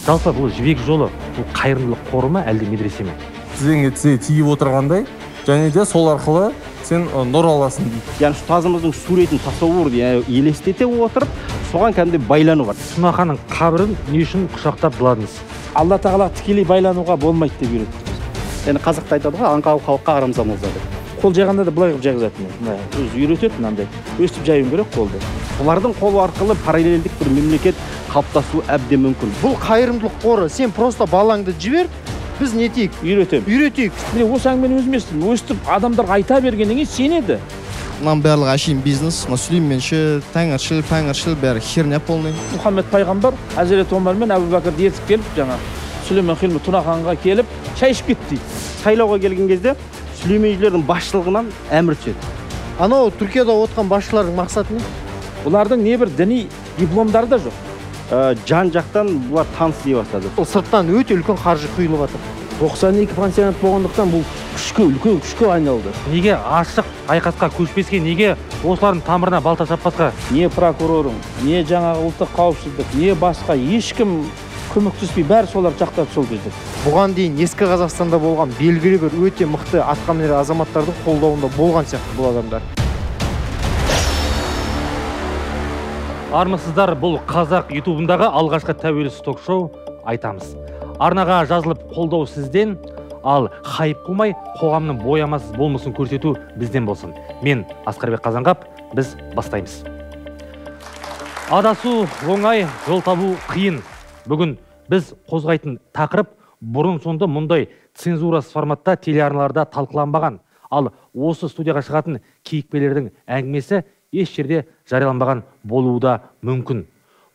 Жалпы бұл жібек жолы бұл қайырымдылық қоры ма, әлде медресе ме? Тізеңе тиіп отырғандай, және де сол арқылы сен нұр аласың дейді. Яғни ұстазымыздың суретін тасауыр елестете отырып, соған кәдімгідей байлану бар. Смаханың қабірін не үшін құшақтап жыладыңыз? Алла тағала тікелей байлануға болмайды деп үйретті. Енді қазақта айтады ғой, аңқау халыққа арамза мырза деп. Қол жайғанда да былай қылып жайғызатын. Өзі үйретеді мынандай. Өстіп жаюың керек қолды. Олардың қолы арқылы параллельдік бір мемлекет қалыптасуы әбден мүмкін. Бұл қайырымдылық қоры. Сен просто балаңды жібер, біз не етейік? Үйретейік. Міне осы әңгімені өзім естідім. Өстіп адамдарға айта бергеннен кейін сенеді. Мынаның барлығы әшейін бизнес, Сүлейменшіл, тәңіршіл бәрі херня полный. Мұхаммед пайғамбар Әзірет Омар мен Әбу Бәкірді ертіп келіп, жаңа Сүлеймен Хилми Тұнаханға келіп, шай ішіп кетті. Сайлауға келген кезде Сүлейменшілердің басшылығынан әмір түседі. Анау Түркияда отқан басшылардың мақсаты не? Бұлардың не бір діни дипломдары да жоқ. Жан жақтан бұлар таныс дей бастады. Сырттан өте үлкен қаржы құйылып жатыр. 92 пансионат болғандықтан бұл үлкен күшке айналды. Неге ашық айқасқа көшпеске, неге осылардың тамырына балта шаппасқа? Не прокурорың, не жаңағы ұлттық қауіпсіздік, не басқа ешкім көмектеспей, бәрі солар жақтап сол кезде. Бұған дейін ескі Қазақстанда болған белгілі бір өте мықты атқамінер азаматтардың қолдауында болған сияқты бұл адамдар. Армысыздар, бұл қазақ ютубындағы алғашқы тәуелсіз ток-шоу айтамыз. Арнаға жазылып қолдау сізден, ал хайып қылмай қоғамның боямасыз болмысын көрсету бізден болсын. Мен Асқарбек Қазанғап, біз бастаймыз. Адасу оңай, жол табу қиын. Бүгін біз қозғайтын тақырып бұрын сонды мұндай цензурасыз форматта телеарналарда талқыланбаған. Ал осы студияға шығатын кейіпкерлердің әңгімесі еш жерде жарияланбаған болуы да мүмкін.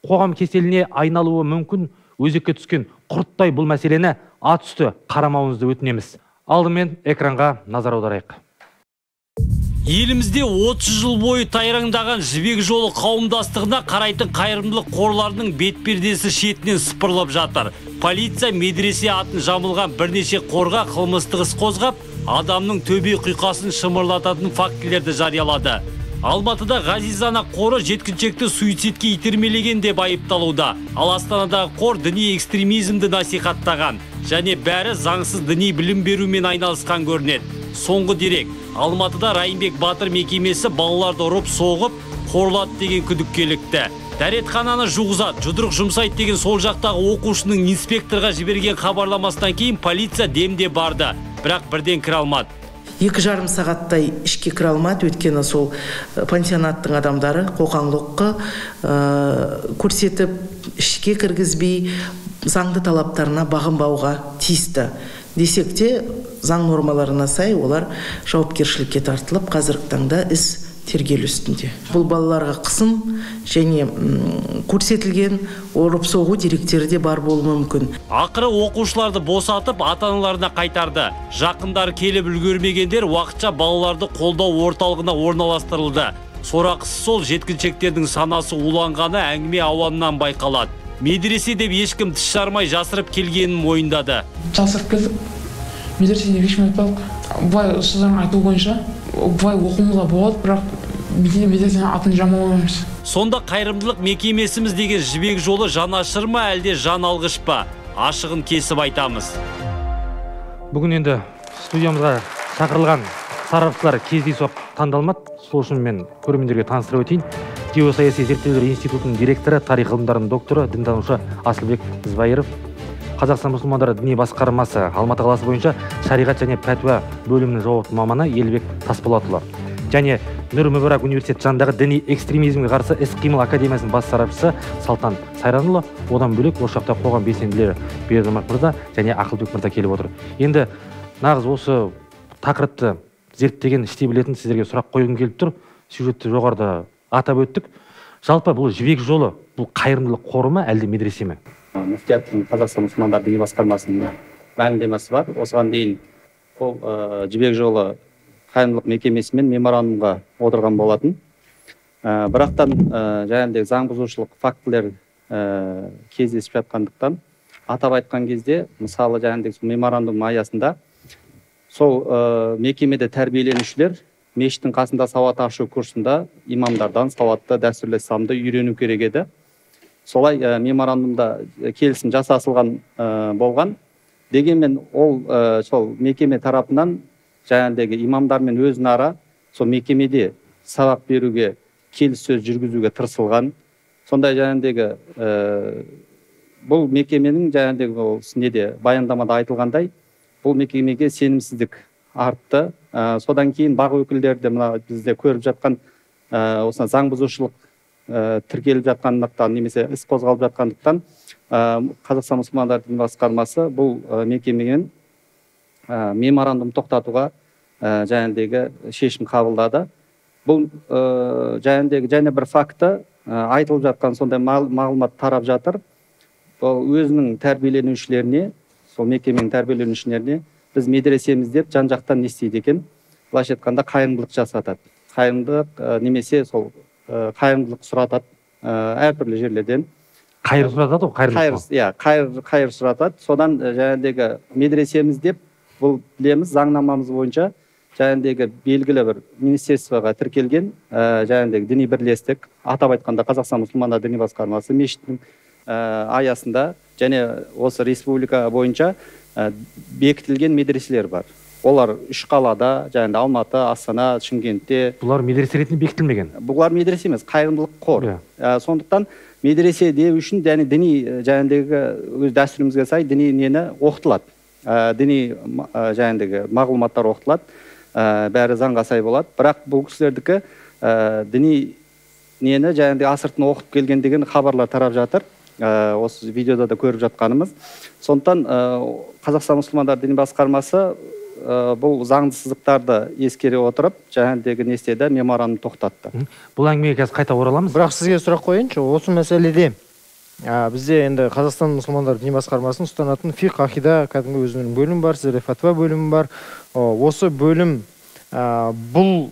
Қоғам кеселіне айналуы мүмкін. Өзекке түскен құрттай бұл мәселені ат үсті қарамауыңызды өтінеміз. Алдымен экранға назар аударайық. Елімізде 30 жыл бойы тайраңдаған жібек жолы қауымдастығына қарайтын қайырымдылық қорларының бетпердесі шетінен сыпырылып жатыр. Полиция медресе атын жамылған бірнеше қорға қылмыстық іс қозғап, адамның төбе құйқасын шымырлататын фактілерді жариялады. Алматыда Ғазизана қоры жеткіншекті суицидке итермелеген деп айыпталуда. Ал Астанадағы қор діни экстремизмді насихаттаған. Және бәрі заңсыз діни білім берумен айналысқан көрінеді. Соңғы дерек, Алматыда Райымбек Батыр мекемесі балаларды ұрып соғып, қорлады деген күдікке ілікті. Дәретхананы жуғызады, жұдырық жұмсайды деген сол жақтағы оқушының инспекторға жіберген хабарламасынан кейін полиция демде барды, бірақ бірден кіре алмады. 2,5 сағаттай ішке кіре алмады, өйткені сол пансионаттың адамдары қоқаң-лоққы көрсетіп, ішке кіргізбей, заңды талаптарына бағынбауға тиісті. Десек те, заң нормаларына сай олар жауапкершілікке тартылып, қазіргі таңда іс тергелу үстінде. Бұл балаларға қысым және көрсетілген ұрып-соғу деректері де бар болуы мүмкін. Ақыры оқушыларды босатып, ата-аналарына қайтарды. Жақындары келіп үлгермегендер уақытша балаларды қолдау орталығына орналастырылды. Сорақысы сол, жеткіншектердің санасы уланғаны әңгіме ауанынан байқалады. Медресе деп ешкім тіс жармай жасырып келгенін мойындады. Жасырып келдік. Медреседе ешкім айтпадық. Бұлай ұстаздардың айтуы бойынша, бұлай оқуымызға болады, бірақ медресенің атын жамаламаймыз. Сонда қайырымдылық мекемесіміз деген жібек жолы жан ашыр ма, әлде жан алғыш па? Ашығын кесіп айтамыз. Бүгін енді студиямызға шақырылған сарапшылар кездейсоқ таңдалмады. Сол үшін мен көрермендерге таныстырып өтейін. Геосаяси зерттеулер институтының директоры, тарих ғылымдарының докторы, дінтанушы Асылбек Збайыров, Қазақстан мұсылмандары діни басқармасы Алматы қаласы бойынша шариғат және пәтуа бөлімінің жауапты маманы Елбек Тасболатұлы, және Нұр Мүбарак университет жанындағы діни экстремизмге қарсы іс-қимыл академиясының бас сарапшысы Салтан Сайранұлы, одан бөлек осы жақта қоғам белсенділері Бердімақ мырза және Ақылбек мырза келіп отыр. Енді нағыз осы тақырыпты зерттеген, істей білетін сіздерге сұрақ қойғым келіп тұр. Сюжетті жоғарыда атап өттік. Жалпы бұл жібек жолы бұл қайырымдылық қоры ма, әлде медресе ме? Мүфтияттың Қазақстан мұсылмандары діни басқармасының мәлімдемесі бар. Осыған дейін ол жібек жолы қайырымдылық мекемесімен меморандумға отырған болатын. Бірақтан жаңағыдай заң бұзушылық фактілер кездесіп жатқандықтан, атап айтқан кезде, мысалы жаңағыдай меморандум аясында сол мекемеде тәрбиеленушілер мешіттің қасында сауат ашу курсында имамдардан сауатты дәстүрлі исламды үйрену керек еді. солай меморандумда келісім жасасылған болған. Дегенмен ол сол мекеме тарапынан жаңағыдегі имамдармен өзіне ара сол мекемеде сабақ беруге, келіссөз жүргізуге тырысылған. Сондай жаңағыдегі бұл мекеменің жаңағыдегі ол неде баяндамада айтылғандай, бұл мекемеге сенімсіздік артты. Содан кейін бақ өкілдері де мына бізде көріп жатқан осына заң бұзушылық тіркеліп жатқандықтан немесе іс қозғалып жатқандықтан Қазақстан мұсылмандар діни басқармасы бұл мекемемен меморандум тоқтатуға жаңағыдегі шешім қабылдады. Бұл жаңағыдегі бір факты айтылып жатқан сондай мағлұмат тарап жатыр. Бұл өзінің тәрбиеленушілеріне, сол мекеменің тәрбиеленушілеріне біз медресеміз деп жан-жақтан не істейді екен? Былайша айтқанда қайырымдылық жасатады. Қайырымдылық немесе сол қайырымдылық сұратады әртүрлі жерлерден. Қайыр сұратады ғой, қайыр сұратады. Содан жаңағыдегі медресеміз деп бұл білеміз, заңнамамыз бойынша жаңағыдегі белгілі бір министерствоға тіркелген жаңағыдегі діни бірлестік, атап айтқанда Қазақстан мұсылмандар діни басқармасы мешіттің аясында және осы республика бойынша бекітілген медреселер бар. Олар 3 қалада, жаңағыда Алматы, Астана, Шымкентте. Бұлар медресе ретінде бекітілмеген. Бұлар медресе емес, қайырымдылық қор. Сондықтан медресе деу үшін діни жаңағыдегі өз дәстүрімізге сай діни нені оқытылады. Діни жаңағыдегі мағлұматтар оқытылады. Бәрі заңға сай болады. Бірақ бұл кісілердікі діни нені жаңағыдегі асыртын оқытып келген деген хабарлар тарап жатыр. Осы видеода да көріп жатқанымыз. Сондықтан Қазақстан мұсылмандар діни басқармасы бұл заңсыздықтарды ескере отырып, жаңағыдегі не істеді, меморандум тоқтатты. Бұл әңгімеге қазір қайта ораламыз. Бірақ сізге сұрақ қояйыншы, осы мәселеде бізде енді Қазақстан мұсылмандар діни басқармасының ұстанатын фиқ ақида кәдімгі өзінің бөлімі бар, сіздерде фатуа бөлімі бар. Осы бөлім бұл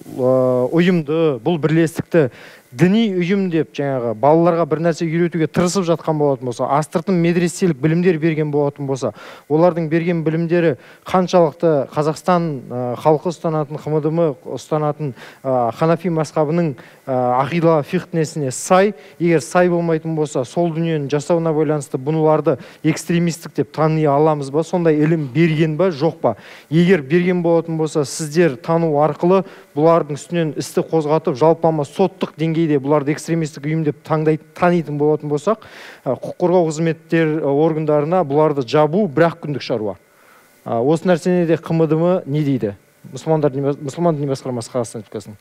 ұйымды, бұл бірлестікті діни ұйым деп жаңағы балаларға бір нәрсе үйретуге тырысып жатқан болатын болса, астыртын медреселік білімдер берген болатын болса, олардың берген білімдері қаншалықты Қазақстан халқы ұстанатын, ХМДМ ұстанатын Ханафи мазхабының ақида фиқнесіне сай, егер сай болмайтын болса, сол дүниенің жасауына байланысты бұныларды экстремистік деп тани аламыз ба, сондай ілім берген ба, жоқ па? Егер берген болатын болса, сіздер тану арқылы бұлардың үстінен істі қозғатып, жалпама соттық деңгейде бұларды экстремистік ұйым деп танитын болатын болсақ, құқық қорғау қызметтер органдарына бұларды жабу бір-ақ күндік шаруа. Осы нәрсене де ХМДМ не дейді? Мұсылман діни басқармасы Қазақстан Республикасының.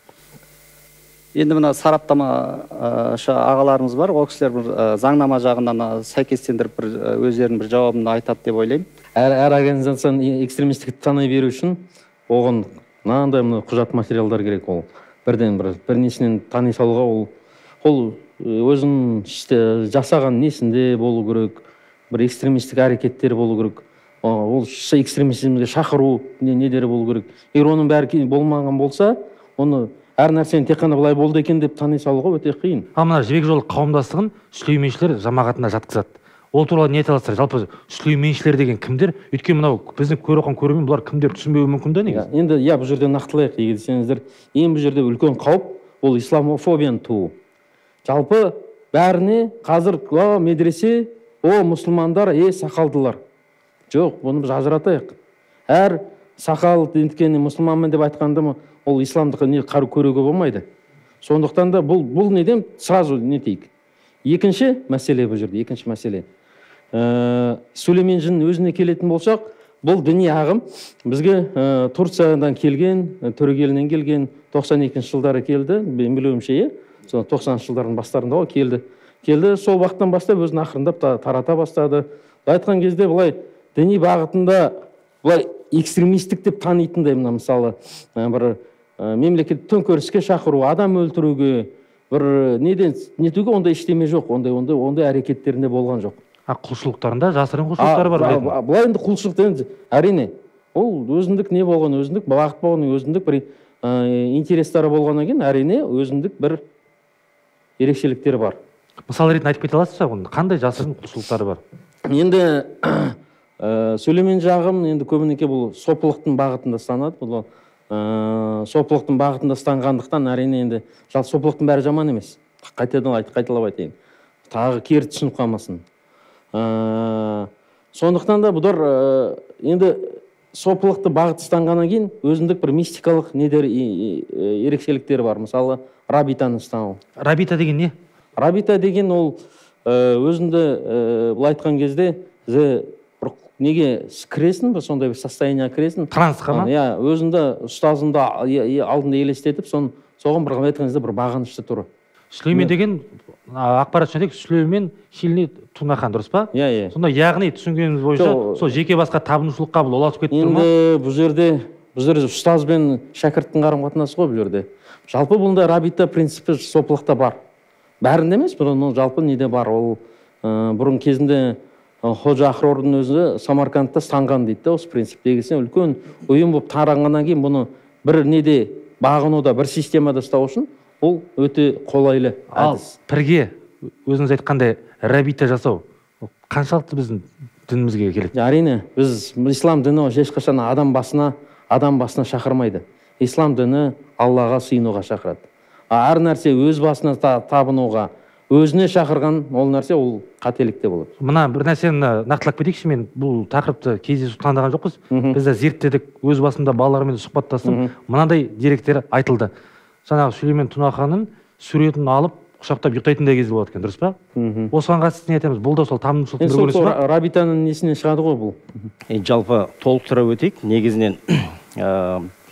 Енді мына сараптамашы ағаларымыз бар, ол кісілер бір заңнама жағынан сәйкестендіріп бір өздерінің бір жауабын айтады деп ойлаймын. Әр организацияны экстремистік тани беру үшін оған мынандай құжат материалдар керек. Ол бірнесінен тани салуға ол өзінің жасаған несінде болу керек, бір экстремистік әрекеттер болу керек. Ол экстремизмге шақыру недері болу керек. Егер оның бәрі болмаған болса, оны әр нәрсені тек қана былай болды екен деп тани салуға өте қиын. Мына жібек жолы қауымдастығын сүлейменшілер жамағатына жатқызады. Ол туралы не айта аласыздар? Жалпы сүлейменшілер деген кімдер? Өйткені мынау біздің көріп отырған көрермен бұлар кімдер түсінбеуі мүмкін да негізі. Енді бұл жерде нақтылайық, егер десеңіздер, бұл жерде үлкен қауіп ол исламофобияны туу. Жалпы бәріне қазір медресе, мұсылмандар, сақалдылар. Жоқ, бұны біз ажыратайық. Әр сақал дінткені мұсылманмын деп айтқанда ол исламдық көруге болмайды. Сондықтан да бұл неден сразу нетейік. Екінші мәселе бұл жерде, екінші мәселе. Сүлейменшінің өзіне келетін болсақ, бұл діни ағым бізге Турциядан келген, Төрегелінен келген, 92 жылдары келді, мен білуімше, 90 жылдардың бастарында келді. Сол уақыттан бастап өзін ақырындап тарата бастады. Айтқан кезде бұлай діни бағытында бұлай экстремистік деп танитындай, мысалы, бір мемлекет төңкеріске шақыру, адам өлтіруге, бір нетуге ондай іштеме жоқ, ондай әрекеттерінде болған жоқ. Құлшылықтарында жасырын құлшылықтары бар. Бұлай енді құлшылық әрине, ол өзіндік не болған, өзіндік бағыт болған, өзіндік бір интерестары болғаннан кейін әрине өзіндік бір ерекшеліктері бар. Мысал ретінде айтып кете аласыз ба, қандай жасырын құлшылықтары бар? Енді сөйлемен жағым енді көбінесе бұл сопылықтың бағытында станады. Бұл сопылықтың бағытында станғандықтан әрине енді сопылықтың бәрі жаман емес. Қайталап айтайын. тағы кері түсініп қалмасын. Сондықтан да бұдар енді сопылықты бағыт ұстанғаннан кейін өзіндік бір мистикалық ерекшеліктері бар. Мысалы, рабитаны ұстану. Рабита деген не? Рабита деген ол өзіңді бұл айтқан кезде неге кіресің, сондай бір состояниеға кіресің. Трансқа ма? Иә, өзіңді ұстазыңды алдында елестетіп, соған бір айтқан кезде бір бағынышты тұру. Сүлеймен деген ақпарат жөнек Сүлеймен Хилни Тунахан, дұрыс па? Иә. Сонда яғни түсінгеніміз бойынша сол жеке басқа табынушылыққа бұл ұласып кетті тұр ма? Енді бұл жерде ұстаз бен шәкірттің қарым-қатынасы ғой бұл жерде. Жалпы бұнда рабита принципі сопылықта бар. Бәрінде емес, бұның жалпы неде бар. Ол бұрын кезінде Ходжа Ахрордың өзі Самаркандта станған дейді, осы принциптегісі үлкен ұйым болып таранғаннан кейін бұны бір неде бағынуда, бір системада ұстау үшін ол өте қолайлы әдіс. Бірге өзіңіз айтқандай рабита жасау қаншалықты біздің дінімізге келеді? Әрине, біз ислам діні ешқашан адам басына шақырмайды. Ислам діні Аллаға сыйынуға шақырады. Әр нәрсе өз басына табынуға, өзіне шақырған ол нәрсе ол қателікте болады. Мына бір нәрсені нақтылап кетейікші, мен бұл тақырыпты кездесу таңдаған жоқпыз. Біз де зерттедік, өз басымда балалармен сұхбаттастым. Мынандай деректер айтылды. Жаңағы Сүлеймен Тунаханның суретін алып құшақтап ұйықтайтындай кезде болады екен, дұрыс па? Осыған қатысты не айтамыз? Бұл да сол табынушылықтың бір көрінісі ба? Рабитаның несінен шығады ғой бұл. Жалпы толықтыра өтейік. Негізінен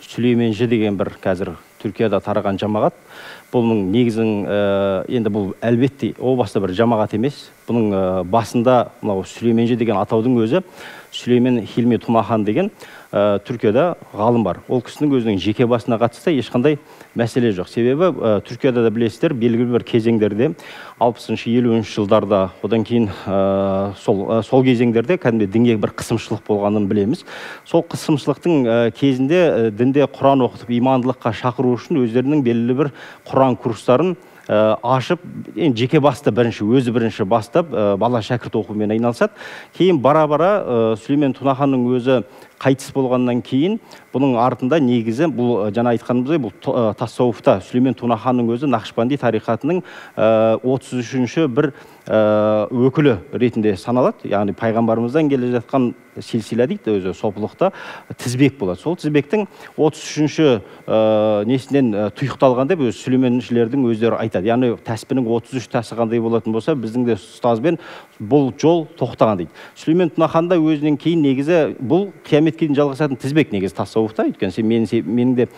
Сүлейменші деген бір қазір Түркияда тараған жамағат. Бұның негізін енді бұл әлбетте о баста бір жамағат емес. Бұның басында Сүлейменші деген атаудың өзі Сүлеймен Хилни Тунахан деген Түркияда ғалым бар. Ол кісінің өзінің жеке басына қатысты ешқандай мәселе жоқ. Себебі Түркияда да білесіздер, белгілі бір кезеңдерде 60-50 жылдарда, одан кейін сол кезеңдерде кәдімгі дінге бір қысымшылық болғанын білеміз. Сол қысымшылықтың кезінде дінде Құран оқытып, имандылыққа шақыру үшін өздерінің белгілі бір Құран курстарын ашып, жеке басты өзі бірінші бастап, бала шәкірт оқумен айналысады. Кейін бара-бара Сүлеймен Тунаханның өзі қайтыс болғаннан кейін бұның артында негізі бұл жаңа айтқанымыздай бұл тассауфта Сүлеймен Тунаханның өзі Нақшбанди тарихатының 33-ші бір өкілі ретінде саналады. Яғни пайғамбарымыздан келе жатқан силсила дейді, өзі сопылықта тізбек болады. Сол тізбектің 33-ші несінен тұйықталған деп өз Сүлейменшілердің өздері айтады. Яғни тәспінің 33 тәсі қандай болатын болса, біздің де ұстазбен бұл жол тоқтаған дейді. Сүлеймен Тунаханда өзінен кейін негізі бұл қияметке дейін жалғасатын тізбек негізі тассауфта. Өйткені менің де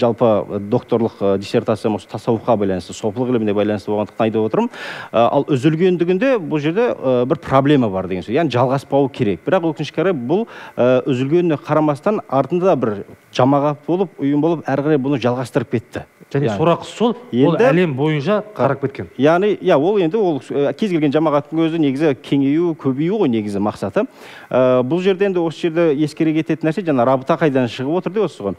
жалпы докторлық диссертациям осы тассауфқа байланысты, сопылық іліміне байланысты болғандықтан айтып отырмын. Ал үзілгендігінде бұл жерде бір проблема бар деген сөз. Яғни жалғаспауы керек. Бірақ өкінішке қарай бұл үзілгеніне қарамастан артында бір жамағат болып, ұйым болып, әрі қарай бұны жалғастырып кетті. Және сорақысы сол, ол әлем бойынша қарап кеткен. Яғни, ол енді ол кез келген жамағаттың өзі негізі кеңею, көбею ғой негізі мақсаты. Бұл жерде енді осы жерде ескере кететін нәрсе, жаңа рабыта қайдан шығып отыр деп осы ғой.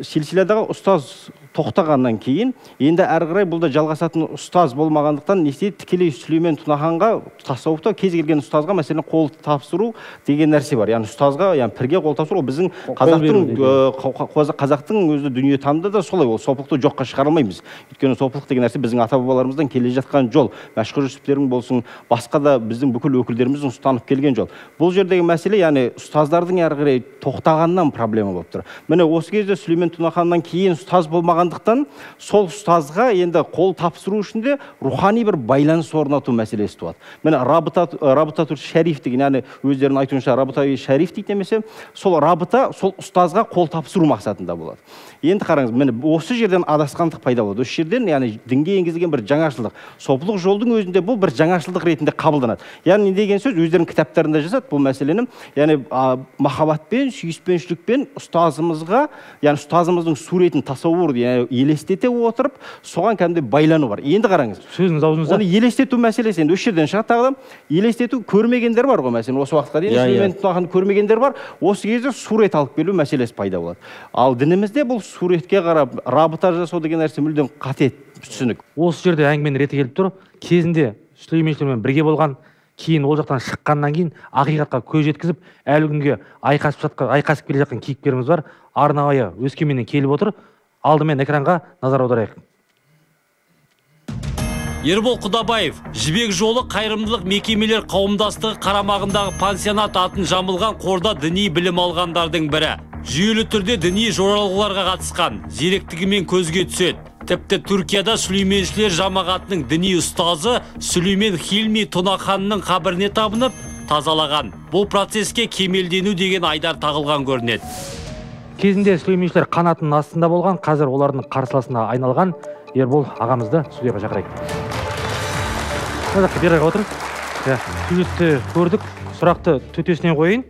Силсиладағы ұстаз тоқтағаннан кейін, енді әрі қарай бұл да жалғасатын ұстаз болмағандықтан не істейді? Тікелей Сүлеймен Тунаханға тассауфта кез келген ұстазға мәселен қол тапсыру деген нәрсе бар. Яғни ұстазға, бірге қол тапсыру, біздің қазақтың өзі дүниетанымда да солай. Ол сопылықты жоққа шығарылмаймыз. Өйткені сопылық деген нәрсе біздің ата-бабаларымыздан келе жатқан жол. Мәшһүр жүсіптердің болсын, басқа да біздің бүкіл өкілдеріміздің ұстанып келген жол. Бұл жердегі мәселе, яғни ұстаздардың әрі қарай тоқтағаннан проблема болып тұр. Міне осы кезде Сүлеймен Тунаханнан кейін ұстаз болмағандықтан, сол ұстазға енді қол тапсыру үшін де рухани бір байланыс орнату мәселесі туады. Міне рабытату шәриф деген, яғни өздерінің айтуынша рабытаи шәриф дейді немесе, сол рабыта сол ұстазға қол тапсыру мақсатында болады. Енді қараңыз, міне осы жерден адасқандық пайда болады. Осы жерден, яғни дінге енгізілген бір жаңашылдық. Сопылық жолдың өзінде бұл бір жаңашылдық ретінде қабылданады. Яғни деген сөз өздерінің кітаптарында жазады бұл мәселені. Яғни махаббатпен, сүйіспеншілікпен ұстазымызға, яғни ұстазымыздың суретін тасауыр, яғни елестете отырып, соған кәдімгідей байлану бар. Енді қараңыз. Сөзіңіз аузыңызда. Оны елестету мәселесі енді осы жерден шығады. Тағы елестету көрмегендер бар ғой, мәселен осы уақытқа дейін Сүлеймен Тунаханды көрмегендер бар. Осы кезде сурет алып келу мәселесі пайда болады. Ал дінімізде бұл суретке қарап рабыта жасау деген нәрсе мүлдем қате түсінік. Осы жерде әңгіменің реті келіп тұр. Кезінде Сүлейменшілермен бірге болған, кейін ол жақтан шыққаннан кейін ақиқатқа көз жеткізіп, әлі күнге айқасып келе жатқан кейіпкеріміз бар. Арнайы Өскеменнен келіп отыр. Алдымен экранға назар аударайық. Ербол Құдабаев, Жібек жолы қайырымдылық мекемелер қауымдастығы қарамағындағы пансионат атын жамылған қорда діни білім алғандардың бірі. Жүйелі түрде діни жоралғыларға қатысқан, зеректігімен көзге түседі. Тіпті Түркияда Сүлейменшілер жамағатының діни ұстазы Сүлеймен Хилми Тунаханның қабіріне табынып, тазалаған. Бұл процеске кемелдену деген айдар тағылған көрінеді. Кезінде Сүлейменшілер қанатының астында болған, қазір олардың қарсыласына айналған Ербол ағамызды студияға шақырайық. Бері отыр. Сюжетті көрдік, сұрақты төтесінен қойын.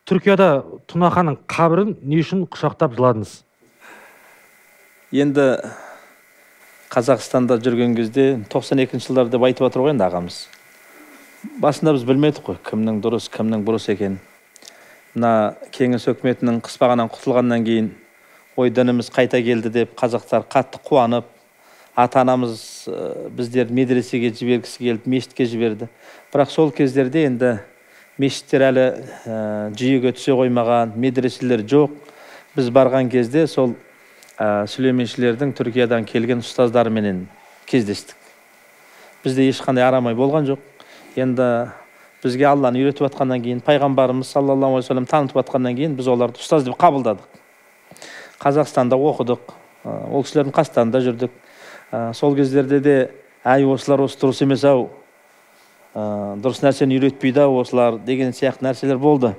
Түркияда Тунаханның қабірін не үшін құшақтап жыладыңыз? Енді Қазақстанда жүрген кезде 92 жылдар деп айтып отыр ғой енді ағамыз. Басында біз білмедік қой, кімнің дұрыс, кімнің бұрыс екен. Мына кеңес өкіметінің қыспағаннан құтылғаннан кейін ой дініміз қайта келді деп қазақтар қатты қуанып, ата-анамыз біздерді медресеге жібергісі келді, мешітке жіберді. Бірақ сол кездерде енді мешіттер әлі жүйеге түсе қоймаған, медреселер жоқ. Біз барған кезде сол Сүлейменшілердің Түркиядан келген ұстаздарыменен кездестік. Бізде ешқандай арамай болған жоқ. Енді бізге Алланы үйретіп атқаннан кейін, пайғамбарымыз саллаллаху алейхи вассалам танытып атқаннан кейін біз оларды ұстаз деп қабылдадық. Қазақстанда оқыдық, ол кісілердің қастарында жүрдік. Сол кездерде де әй осылар осы дұрыс емес ау, дұрыс нәрсені үйретпейді ау осылар деген сияқты нәрселер болды.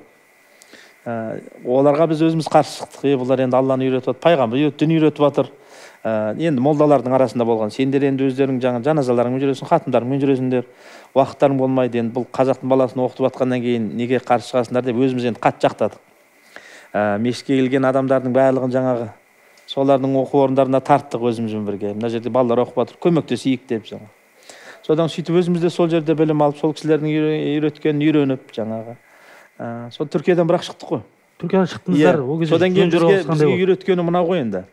Оларға біз өзіміз қарсы шықтық. Бұлар енді Алланы үйретіп, пайғамбар дін үйретіп жатыр. Енді молдалардың арасында болған. Сендер енді өздерің жаңа жаназаларыңмен жүресің, хатымдарыңмен жүресіңдер. Уақыттарың болмайды. Енді бұл қазақтың баласын оқытып жатқаннан кейін неге қарсы шығасыңдар деп өзіміз енді қатты жақтадық. Мешітке келген адамдардың барлығын жаңағы солардың оқу орындарына тарттық өзімізбен бірге. Мына жерде балалар оқып жатыр, көмектесейік деп жаңа. Содан сөйтіп өзіміз де сол жерде білім алып, сол кісілердің үйреткенін үйреніп жаңағы. Сол Түркиядан бірақ шықтық қой. Түркиядан шықтыңыздар, ол кезде содан кейін бізге үйреткені мынау ғой енді.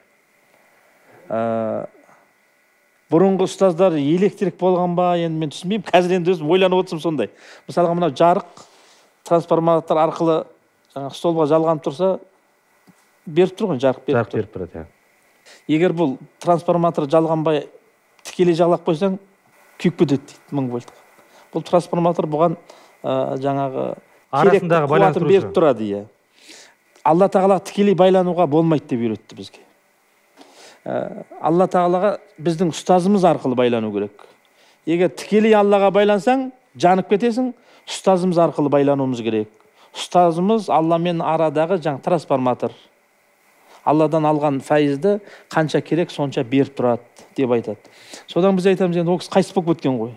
Бұрынғы ұстаздар электрик болған ба, енді мен түсінбеймін. Қазір енді өзім ойланып отырсам сондай. Мысалға мынау жарық трансформатор арқылы жаңағы столға жалғанып тұрса, беріп тұр ғой, жарық беріп тұрады. Егер бұл трансформатор жалғанбай тікелей жағлап қойсаң, күйіп кетеді дейді, 1000 вольт. Бұл трансформатор бұған жаңағы арасындағы байланыстырушы беріп тұрады. Алла тағала тікелей байлануға болмайды деп үйретті бізге. Алла тағалаға біздің ұстазымыз арқылы байлану керек. Егер тікелей Аллаға байлансаң, жанып кетесің, ұстазымыз арқылы байлануымыз керек. Ұстазымыз Алламен арадағы жаң трансформатор. Алладан алған файызды қанша керек сонша беріп тұрады деп айтады. Содан біз айтамыз, енді ол кісі қайтыс болып кеткен ғой.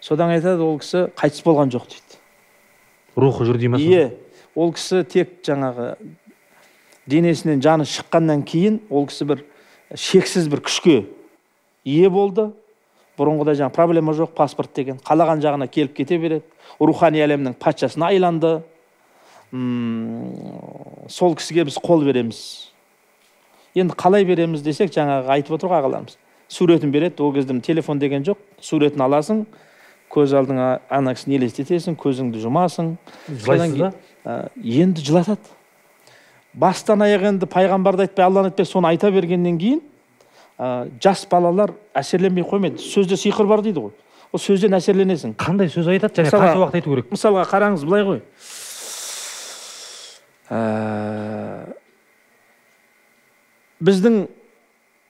Содан айтады, ол кісі қайтыс болған жоқ дейді. Рухы жүр дейміз. Ол кісі тек жаңағы денесінен жаны шыққаннан кейін ол кісі бір шексіз бір күшке ие болды. Бұрынғыда жаңа проблема жоқ, паспорт деген. Қалаған жағына келіп кете береді. Рухани әлемнің патшасына айланды. Сол кісіге біз қол береміз. Енді қалай береміз десек, жаңағы айтып отыр ағаларымыз. Суретін береді, ол кезде телефон деген жоқ. Суретін аласың, көз алдыңа ана кісіні елестетесің, көзіңді жұмасың. Жылайсыз ба? Енді жылатады. Бастан аяқ енді пайғамбарды айтпай, Алланы айтпай, соны айта бергеннен кейін жас балалар әсерленбей қоймайды. Сөзде сиқыр бар дейді ғой. Ол сөзден әсерленесің. Қандай сөз айтады, және қанша уақыт айту керек? Мысалға қараңыз, былай ғой. Біздің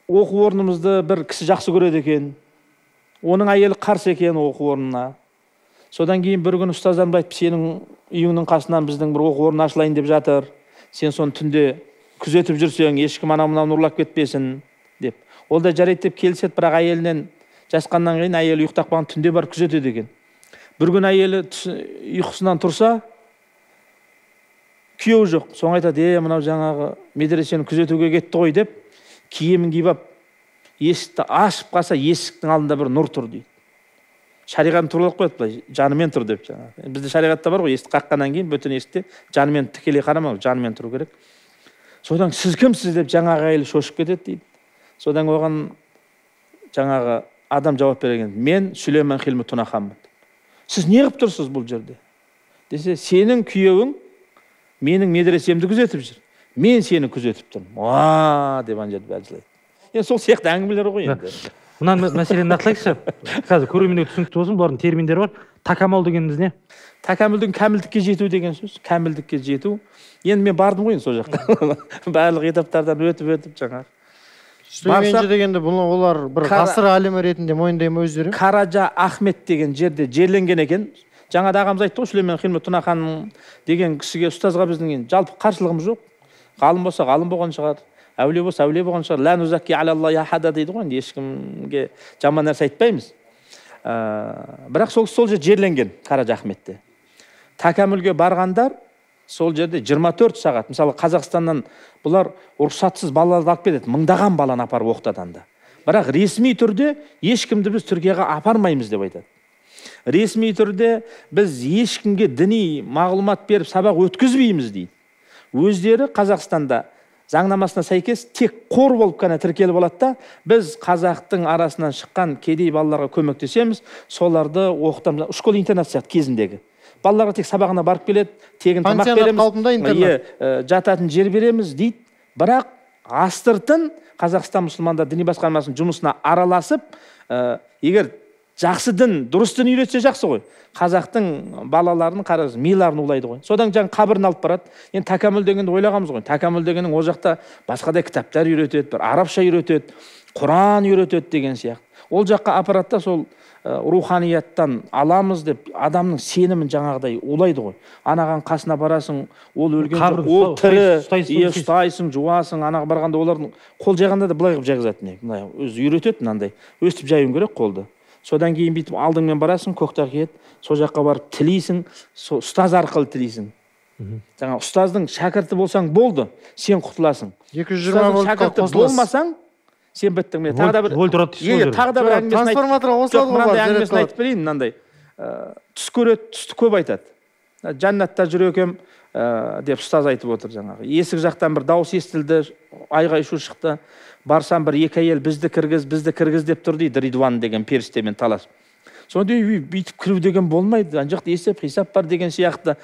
оқу орнымызды бір кісі жақсы көреді екен. Оның әйелі қарсы екен оқу орнына. Содан кейін бір күн ұстаздан айтып, сенің үйіңнің қасынан біздің бір оқу орны ашылайын деп жатыр. Сен соны түнде күзетіп жүрсең, ешкім анау-мынауын ұрлап кетпесін деп. Ол да жарайды деп келіседі, бірақ әйелінен жасқаннан кейін әйелі ұйықтап қалған түнде барып күзетеді екен. Бір күн әйелі ұйқысынан тұрса, күйеуі жоқ. Соң айтады, мынау жаңағы медресені күзетуге кетті ғой деп, киімін киіп алып, есікті ашып қалса, есіктің алдында бір нұр тұр дейді. Шариғат туралап қояды былай, жанымен тұр деп жаңағы. Бізде шариғатта бар ғой, есікті қаққаннан кейін бөтен есікте жанымен тікелей қарамау, жанымен тұру керек. Содан сіз кімсіз деп жаңағы әйел шошып кетеді дейді. Содан оған жаңағы адам жауап берген, мен Сүлеймен Хилми Тунаханмын. Сіз не қылып тұрсыз бұл жерде? Десе, сенің күйеуің менің медресемді күзетіп жүр. Мен сені күзетіп тұрмын. Деп ана жерде бәлжілайды. Енді сол сияқты әңгімелер ғой енді. Мына мәселені нақтылайықшы. Қазір көрерменге түсінікті болсын, бұлардың терминдері бар. Такамал дегеніміз не? Такамулдың кәмілдікке жету деген сөз. Кәмілдікке жету. Енді мен бардым ғой сол жаққа. Барлық этаптардан өтіп жаңағы. Сүлейменші дегенде олар бір ғасыр әлемі ретінде мойындайды ма өздері? Қаража Ахмет деген жерде жерленген екен. Жаңада ағамыз айтты ғой, Сүлеймен Хилми Тунахан деген кісіге, ұстазға біздің жалпы қарсылығымыз жоқ. Ғалым болса ғалым болған шығар, әулие болса әулие болған шығар. Ла нузакки алаллахи ахада дейді ғой, ешкімге жаман нәрсе айтпаймыз. Бірақ сол жерде жерленген Қаража Ахметте. Такамулге барғандар сол жерде 24 сағат, мысалы Қазақстаннан бұлар рұқсатсыз балаларды алып кетеді, мыңдаған баланы апарып оқытады. Бірақ ресми түрде ешкімді біз Түркияға апармаймыз деп айтады. Ресми түрде біз ешкімге діни мағлұмат беріп сабақ өткізбейміз дейді. Өздері Қазақстанда заңнамасына сәйкес тек қор болып қана тіркеліп алады да, біз қазақтың арасынан шыққан кедей балаларға көмектесеміз, соларды оқытамыз. Школа-интернат сияқты кезіндегі. Балаларға тек сабағына барып келеді, тегін тамақ береміз, жататын жер береміз дейді. Бірақ астыртын Қазақстан мұсылмандар діни басқармасының жұмысына араласып, егер жақсы дін, дұрыс дін үйретсе жақсы ғой. Қазақтың балаларының қарыз, миларын улайды ғой. Содан жаң қабірін алып барады. Енді Такамул дегенді ойлағамыз ғой. Такамул дегеннің ол жақта басқадай кітаптар үйретеді, бір арабша үйретеді, Құран үйретеді деген сияқты. Ол жаққа аппаратта сол руханияттан аламыз деп адамның сенімін жаңағыдай улайды ғой. Анаған қасына барасың, ол өлген жоқ, ол тірі, ұстайсың, жуасың, анаға барғанда олардың қол жайғанда да былай қылып жайғызады. Өзі үйретеді мынандай, өстіп жаюың керек қолды. Содан кейін бүйтіп алдыңмен барасың, көктақ ет, сол жаққа барып тілейсің, ұстаз арқылы тілейсің. Жаңа ұстаздың шәкірті болсаң болды, сен құтыласың. 220 шәкірті болмасаң, сен біттің. Тағы да бір әңгімесін айтып берейін, мынандай. Түс көреді, түсті көп айтады. Жаннатта жүр екем деп ұстаз айтып отыр жаңағы. Есік жақтан бір дауыс естілді, айғай шу шықты. Барсам бір екі әйел бізді кіргіз деп тұр дейді, Ридуан деген періштемен таласып. Сонда бүйтіп кіру деген болмайды, ана жақта есеп хисап бар деген сияқты,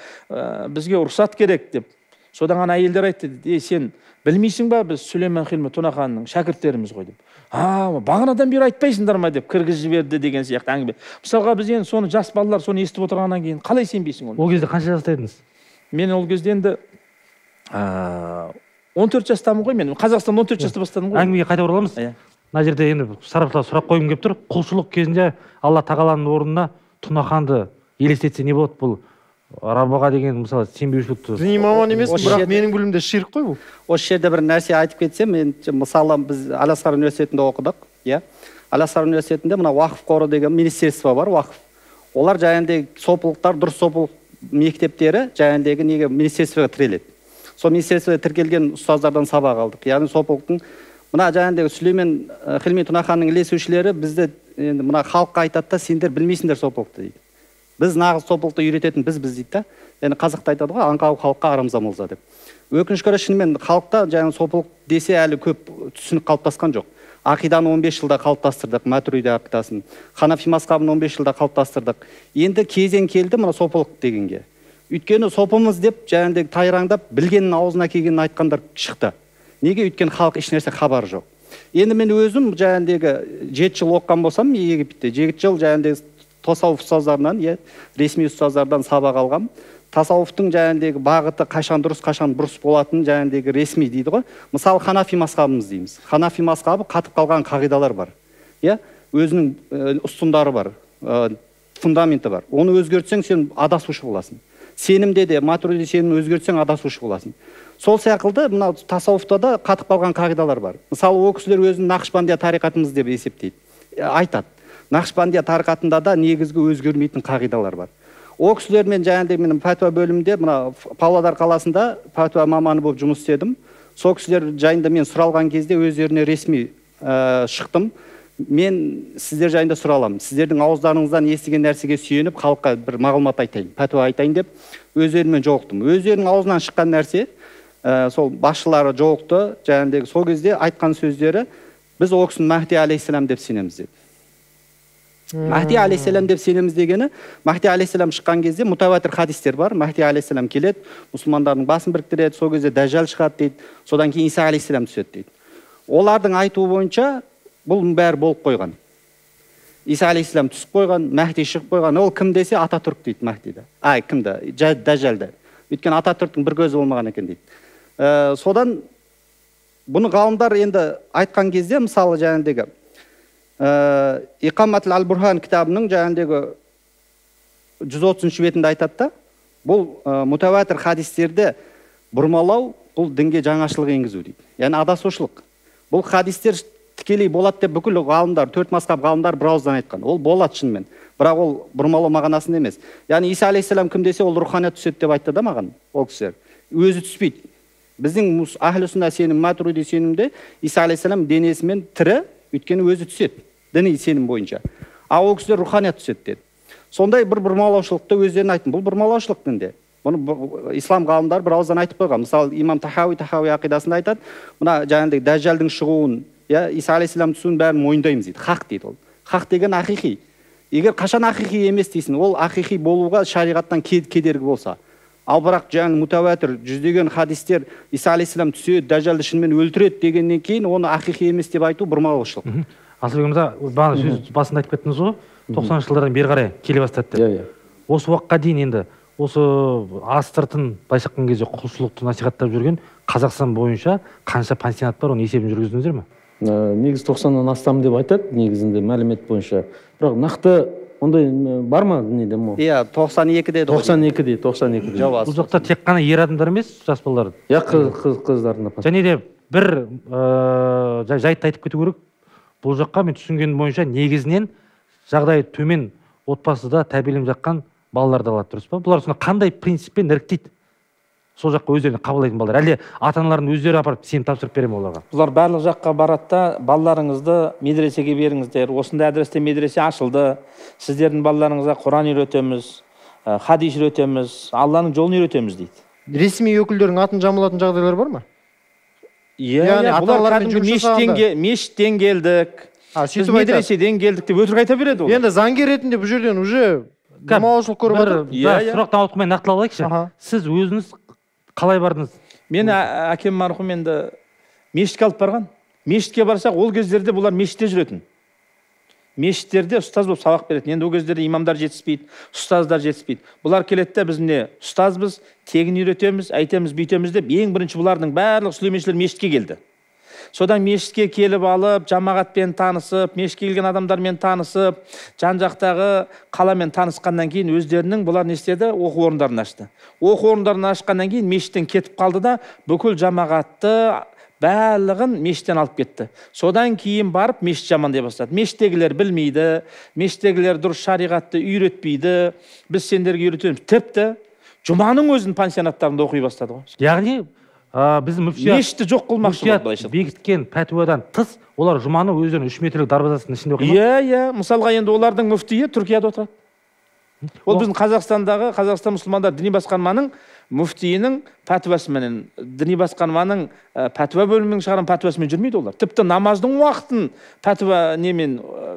бізге рұқсат керек деп. Содан ғана әйелдер айтты, сен білмейсің ба, біз Сүлеймен Хилми Тунаханның шәкірттеріміз ғой деп. Бағанадан бері айтпайсыңдар ма деп кіргіз жіберді деген сияқты әңгіме. Мысалға біз енді соны жас балалар соны естіп отырғаннан кейін қалай сенбейсің оны? Ол кезде қанша жаста едіңіз? Мен ол кезде енді 14 жастамын ғой, мен Қазақстан 14 жаста бастадым ғой. Әңгімеге қайта ораламыз. Мына жерде енді сарапшылар сұрақ қойғым келіп тұр. Құлшылық кезінде Алла тағаланың орнына Тунаханды елестетсе не болады? Бұл Раббаға деген мысалы сенбеушілікті. Діни маман емес, бірақ менің білімде ширк қой бұл. Осы жерде бір нәрсе айтып кетсем, мен мысалы біз Ал-Азхар университетінде оқыдық, иә. Ал-Азхар университетінде мына уақыф қоры деген министерство бар, уақыф. Олар жаңағыдай сопылықтар, дұрыс сопылық мектептері жаңағыдай неге министерствоға тіреледі. Сол министерствоға тіркелген ұстаздардан сабақ алдық. Яғни сопылықтың мына жаңағыдай Сүлеймен Хилми Тунаханның ілесушілері бізді енді мына халыққа айтады да, сендер білмейсіңдер сопылықты дейді. Біз нағыз сопылықты үйрететін біз дейді да. Яғни қазақта айтады ғой, аңқау халыққа арамза молза деп. Өкінішке орай шынымен халықта жаңағы сопылық десе әлі көп түсінік қалыптасқан жоқ. Ақиданы 15 жылда қалыптастырдық, Матуриди ақидасын. Ханафи мазхабын 15 жылда қалыптастырдық. Енді кезең келді мына сопылық дегенге. Өйткені сопымыз деп жаңағыдай тайраңдап білгеннің аузына келгенін айтқандар шықты. Неге? Өйткені халық ешнәрсе хабары жоқ. Енді мен өзім жаңағыдай 7 жыл оқыған болсам, Египетте 7 жыл жаңағыдай тасауф ұстаздарынан, ресми ұстаздардан сабақ алғам. Тасауфтың жаңағыдай бағыты қашан дұрыс, қашан бұрыс болатын жаңағыдай ресми дейді ғой. Мысалы Ханафи мазхабымыз дейміз. Ханафи мазхабы қатып қалған қағидалар бар. Өзінің ұстындары бар, фундаменті бар. Оны өзгертсең, сен адасушы боласың. Сенімде де Матуриди сенімін өзгертсең, адасушы боласың. Сол сияқты мына тасауфта да қатып қалған қағидалар бар. Мысалы, ол кісілер өзін Нақшбандия тариқатымыз деп есептейді. Айтады. Нақшбандия тариқатында да негізгі өзгермейтін қағидалар бар. Ол кісілермен жаңағыдай менің пәтуа бөлімінде мына Павлодар қаласында пәтуа маманы болып жұмыс істедім. Сол кісілер жайында мен сұралған кезде өздеріне ресми шықтым. Мен сіздер жайында сұраламын. Сіздердің ауыздарыңыздан естіген нәрсеге сүйеніп, халыққа бір мағлұмат айтайын, пәтуа айтайын деп өздерімен жолықтым. Өздерінің аузынан шыққан нәрсе, сол басшылары жолықты, жаңағыдай сол кезде айтқан сөздері, біз ол кісіні Махди алейхиссалам деп сенеміз деді. Махди алейхиссалам деп сенеміз дегені, Махди алейхиссалам шыққан кезде мутаватир хадистер бар. Махди алейхиссалам келеді, мұсылмандардың басын біріктіреді, сол кезде дәжжал шығады дейді, содан кейін Иса алейхиссалам түседі дейді. Олардың айтуы бойынша бұл бәрі болып қойған. Иса алейхиссалам түсіп қойған, Мәхди шығып қойған. Ол кім десе Ататүрк дейді Мәхдиді. Кімді? Дәжжалды. Өйткені Ататүрктің бір көзі болмаған екен дейді. Содан бұны ғалымдар енді айтқан кезде, мысалы жаңағыдегі Иқаматул Ал-Бурхан кітабының жаңағыдегі 130 бетінде айтады да, бұл мутаватир хадистерді бұрмалау, бұл дінге жаңашылық енгізу дейді. Яғни адасушылық. Бұл хадистер тікелей болады деп бүкіл ғалымдар, 4 мазхаб ғалымдар бірауыздан айтқан. Ол болады шынымен. Бірақ ол бұрмалау мағынасында емес. Яғни Иса алейхиссалам кім десе, ол руханият түседі деп айтты да маған, ол кісілер. Өзі түспейді. Біздің ахлі сүнна сенім, матуриди сенімде Иса алейхиссалам денесімен тірі, өйткені өзі түседі. Діни сенім бойынша. Ол кісілер руханият түседі деді. Сондай бір бұрмалаушылықты өздерін айтын. Бұл бұрмалаушылық дінде. Бұны ислам ғалымдар бір ауыздан айтып қойған. Мысалы, имам Тахауи ақидасында айтады, мына жаңағыдай дәжжалдың шығуын, Иса алейхиссалам түсуін бәрін мойындаймыз дейді. Хақ дейді ол. Хақ деген ақиқи. Егер қашан ақиқи емес дейсің, ол ақиқи болуға шариғаттан кедергі болса. Ал бірақ жаңағы мутаватир жүздеген хадистер Иса алейхиссалам түседі, дәжжалды шынымен өлтіреді дегеннен кейін оны ақиқи емес деп айту бұрмалаушылық. Асылбек мырза, бағана сөз басында айтып кеттіңіз ғой, 90 жылдардан бері қарай келе бастады деп. Осы уақытқа дейін енді осы астыртын былайша айтқан кезде құлшылықты насихаттап жүрген Қазақстан бойынша қанша пансионат бар, оны есебін жүргіздіңіздер ме? Негіз 90-нан астам деп айтады, негізінде мәлімет бойынша. Бірақ нақты ондай бар ма дүниеде? 92-де. 92-де. Бұл жақта тек қана ер адамдар емес, жас балалар. Қыздардың. Және де бір жайтты айтып кету керек. Бұл жаққа мен түсінгенім бойынша негізінен жағдайы төмен отбасыда тәрбиеленіп жатқан балаларды алады, дұрыс па? Бұлар сонда қандай принциппен іріктейді? Сол жаққа өздеріне қабылдайтын балалар. Әлде ата-аналарын өздері апарып сенім тапсырып бере ме оларға? Бұлар барлық жаққа барады да, балаларыңызды медресеге беріңіздер. Осындай адресте медресе ашылды. Сіздердің балаларыңызға Құран үйретеміз, хадис үйретеміз, Алланың жолын үйретеміз дейді. Ресми өкілдердің атын жамылатын жағдайлар бар ма? Яғни бұлар кәдімгі мешіттен келдік, біз медреседен келдік деп өтірік айта береді ол. Енді заңгер ретінде бұл жерден уже демалушылық көріп отыр. Сұрақтан ауытқымай нақтылап алайықшы. Сіз өзіңіз қалай бардыңыз? Мен әкем марқұм енді мешітке алып барған. Мешітке барсақ, ол кездерде бұлар мешітте жүретін. Мешіттерде ұстаз болып сабақ беретін. Енді ол кездерде имамдар жетіспейді, ұстаздар жетіспейді. Бұлар келеді, біз міне ұстазбыз, тегін үйретеміз, айтеміз, бүйтеміз деп, ең бірінші бұлардың барлық сүлейменшілер мешітке келді. Содан мешітке келіп алып, жамағатпен танысып, мешітке келген адамдармен танысып, жан-жақтағы қаламен танысқаннан кейін өздерінің бұлар не істеді? Оқу орындарын ашты. Оқу орындарын ашқаннан кейін мешіттен кетіп қалды да, бүкіл жамағатты барлығын мешіттен алып кетті. Содан кейін барып мешіт жамандай бастады. Мешіттегілер білмейді, мешіттегілер дұрыс шариғатты үйретпейді, біз сендерге үйретеміз. Тіпті жұманың өзін пансионаттарында оқи бастады ғой. Яғни біздің мешітті жоқ қылмақшы болды. Бекіткен пәтуадан тыс, олар жұманы өздерінің 3 метрлік дарбазасының ішінде оқиды ма? Иә, мысалға енді олардың мүфтиі Түркияда отырады. Ол біздің Қазақстандағы Қазақстан мұсылмандар діни басқарманың мүфтиінің пәтуасымен, діни басқарманың пәтуа бөлімінің шығарған пәтуасымен жүрмейді олар. Тіпті намаздың уақытын пәтуа немен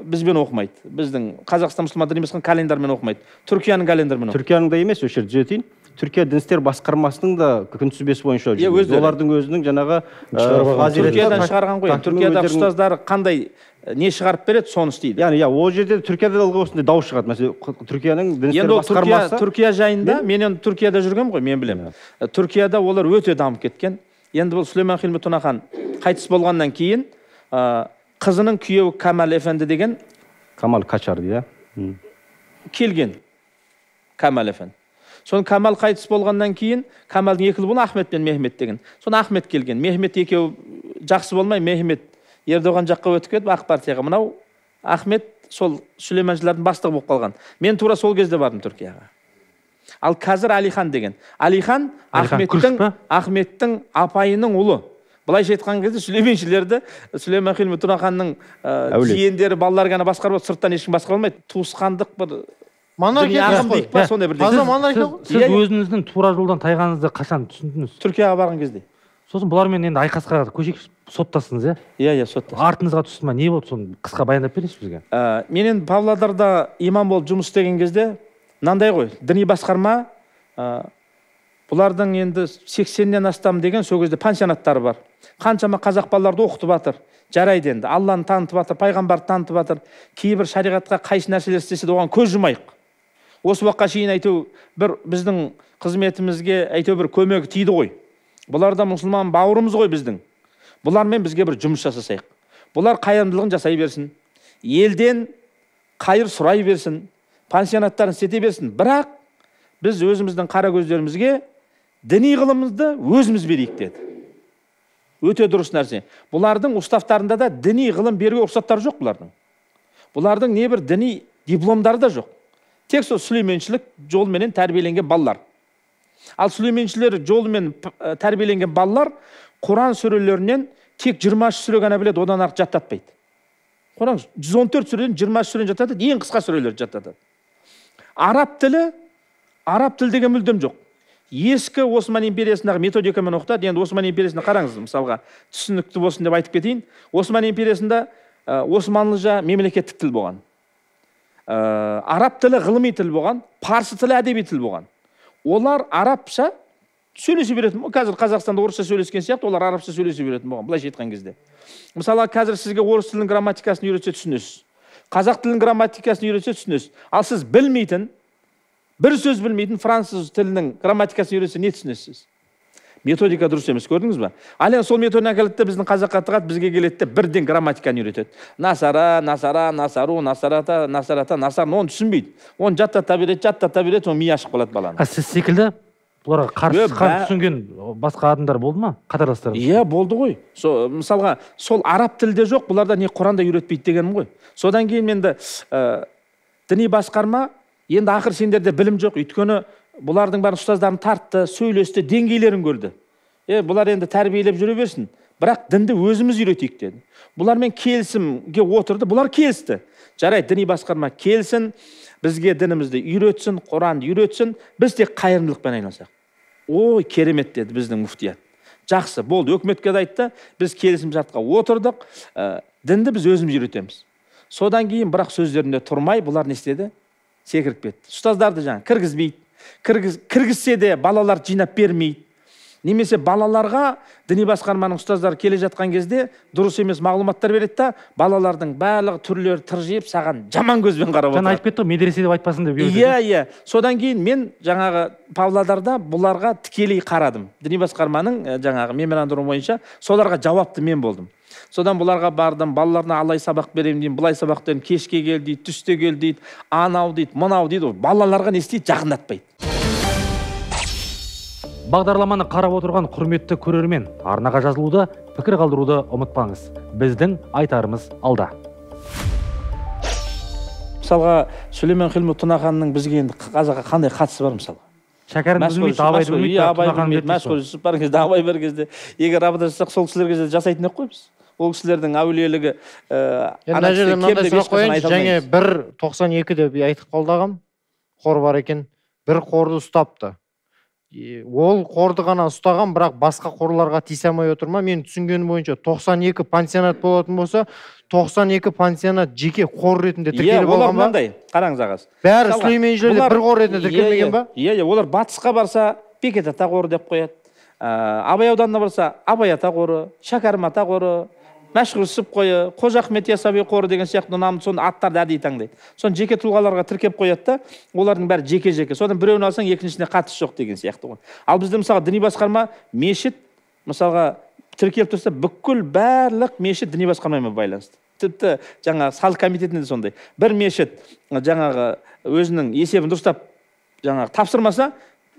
бізбен оқымайды. Біздің Қазақстан мұсылмандар діни басқарманың календармен оқымайды. Түркияның календармен оқымайды. Түркияның да емес, өшір түзетейін. Түркия дін істер басқармасының да күнтізбесі бойынша жүреді. Олардың өзінің жаңағы Түркиядан шығарған ғой. Түркиядағы ұстаздары қандай не шығарып береді, соны істейді. Яғни ол жерде Түркияда осындай дау шығады. Мәселен, Түркияның дін істер басқармасы. Түркия жайында мен енді Түркияда жүргем ғой, мен білемін. Түркияда олар өте дамып кеткен. Енді бұл Сүлеймен Хилми Тунахан қайтыс болғаннан кейін қызының күйеуі Камал Эфенди деген Камал Качар иә. Келген Камал Эфенди. Соны Камал қайтыс болғаннан кейін Камалдың екі ұлы болды, Ахмет пен Мехмет деген. Соны Ахмет келген. Мехмет екеуі жақсы болмай, Мехмет Ердоған жаққа өтіп кетіп, Ақ партияға. Мынау Ахмет сол сүлейменшілердің бастығы болып қалған. Мен тура сол кезде бардым Түркияға. Ал қазір Алихан деген. Алихан Ахметтің апайының ұлы. Былайша айтқан кезде сүлейменшілерді Сүлеймен Хилми Тураханның жиендері, балалар ғана басқарып, сырттан ешкім басқара алмайды. Туысқандық бір Сіз өзіңіздің тура жолдан тайғаныңызды қашан түсіндіңіз? Түркияға барған кезде. Сосын бұлармен енді айқасқа көшек соттасыңыз, иә? Иә, соттасың. Артыңызға түсті ма? Не болды? Соны қысқа баяндап беріңізші бізге. Мен енді Павлодарда имам болып жұмыс істеген кезде мынандай ғой, діни басқарма Бұлардың енді 80-нен астам деген сол кезде пансионаттары бар. Қаншама қазақ балаларды оқытып жатыр. Жарайды енді, Алланы танытып жатыр, пайғамбарды танытып жатыр. Кейбір шариғатқа қайшы нәрселер істесе де оған көз жұмайық. Осы уақытқа шейін әйтеу бір біздің қызметімізге әйтеу бір көмегі тиді ғой. Бұлар да мұсылман бауырымыз ғой біздің. Бұлармен бізге бір жұмыс жасасайық. Бұлар қайырымдылығын жасай берсін. Елден қайыр сұрай берсін. Пансионаттарын істете берсін. Бірақ біз өзіміздің қара көздерімізге діни ғылымымызды өзіміз берейік деді. Өте дұрыс нәрсе. Бұлардың уставтарында да діни ғылым беруге рұқсаттары жоқ бұлардың. Бұлардың не бір діни дипломдары да жоқ. Тек сол сүлейменшілік жолменен тәрбиеленген балалар. Ал сүлейменшілер жолымен тәрбиеленген балалар Құран сүрелерінен тек 23 сүре ғана біледі, одан артық жаттатпайды. Құран 114 сүреден 23 сүрені жаттатады, ең қысқа сүрелерді жаттатады. Араб тіл деген мүлдем жоқ. Ескі Осман империясындағы методикамен оқытады. Енді Осман империясына қараңыз, мысалға түсінікті болсын деп айтып кетейін. Осман империясында Османлыжа мемлекеттік тіл болған. Араб тілі ғылыми тіл болған, парсы тілі әдеби тіл болған. Олар арабша сөйлесе беретін. Қазір Қазақстанда орысша сөйлескен сияқты, олар арабша сөйлесе беретін болған. Былайша айтқан кезде. Мысалы, қазір сізге орыс тілінің грамматикасын үйретсе түсінесіз. Қазақ тілінің грамматикасын үйретсе түсінесіз. Ал сіз білмейтін, бір сөз білмейтін француз тілінің грамматикасын үйретсе не түсінесіз? Методика дұрыс емес, көрдіңіз ба? Ал енді сол методикалықты біздің қазаққа тығады, бізге келеді, бірден грамматиканы үйретеді. Насара, насара, насару, насарата, насарата, насар, оны түсінбейді. Оны жаттата береді, оны миы ашып қалады баланы. Сіз секілді бұларға қарсы түсінген басқа адамдар болды ма? Қатарластар? Иә, болды ғой. Мысалға, сол араб тілде жоқ, бұларда не Құранда үйретпейді дегенім ғой. Содан кейін енді діни басқарма, енді ақыр сендерде білім жоқ, өйткені бұлардың бәрін ұстаздарын тартты, сөйлесті, деңгейлерін көрді. Бұлар енді тәрбиелеп жүре берсін. Бірақ дінді өзіміз үйретейік деді. Бұлармен келісімге отырды, бұлар келісті. Жарайды, діни басқарма келсін, бізге дінімізді үйретсін, Құранды үйретсін, біз тек қайырымдылықпен айналсақ. Ой, керемет деді біздің муфтият. Жақсы, болды, өкіметке де айтты, біз келісім шартқа отырдық, дінді біз өзіміз үйретеміз. Содан кейін бірақ сөздерінде тұрмай, бұлар не істеді? Секіріп кетті. Ұстаздарды жаңа кіргізбейді. Кіргізсе де балалар жинап бермейді. Немесе балаларға діни басқарманың ұстаздары келе жатқан кезде дұрыс емес мағлұматтар береді та, балалардың барлығы түрлері тыржиып, саған жаман көзбен қарап отыр. Жаңа айтып кетті, медресе деп айтпасын деп. Иә. Содан кейін мен жаңағы Павлодарда бұларға тікелей қарадым. Діни басқарманың жаңағы меморандумы бойынша соларға жауапты мен болдым. Содан бұларға бардым, балаларына алай сабақ беремін деймін, бұлай сабақ беремін, кешке кел дейді, түсте кел дейді, анау дейді, мынау дейді. Балаларға не істейді? Жақындатпайды. Бағдарламаны қарап отырған құрметті көрермен, арнаға жазылуды, пікір қалдыруды ұмытпаңыз. Біздің айтарымыз алда. Мысалға, Сүлеймен Хилмут Тұнақанның бізге енді қазаққа қандай қатысы бар мысалға? Шәкәрімді білмейді, Абайды білмейді, Тұнақанды білмейді. Мәшғүл бар кезде, Абай бір кезде, егер абыда жасақ, сол кісілерге де жасайтын ақ қой біз. Ол кісілердің әулиелігі мына жерде мынандай сұрақ қояйыншы, және бір 92 деп айтып қалдағам, қор бар екен, бір қорды ұстапты. Ол қорды ғана ұстаған, бірақ басқа қорларға тиісе алмай отыр ма? Мен түсінгенім бойынша 92 пансионат болатын болса, 92 пансионат жеке қор ретінде тіркеліп алған ба? Қараңыз ағасы. Бәрі Сүлейменшілерде бір қор ретінде тіркелмеген ба? Иә, олар батысқа барса, Бекет ата қоры деп қояды. Абай ауданына барса, Абай ата қоры, Шәкәрім ата қоры, Мәшһүр Жүсіп қойы, Қожа Ахмет Яссауи қоры деген сияқты намды соны аттарды әдейі таңдайды. Соны жеке тұлғаларға тіркеп қояды да, олардың бәрі жеке-жеке. Содан біреуін алсаң, екіншісіне қатысы жоқ деген сияқты ғой. Ал бізде мысалға діни басқарма мешіт, мысалға тіркеліп тұрса, бүкіл барлық мешіт діни басқармамен байланысты. Тіпті жаңағы салық комитетінде де сондай. Бір мешіт жаңағы өзінің есебін дұрыстап жаңағы тапсырмаса,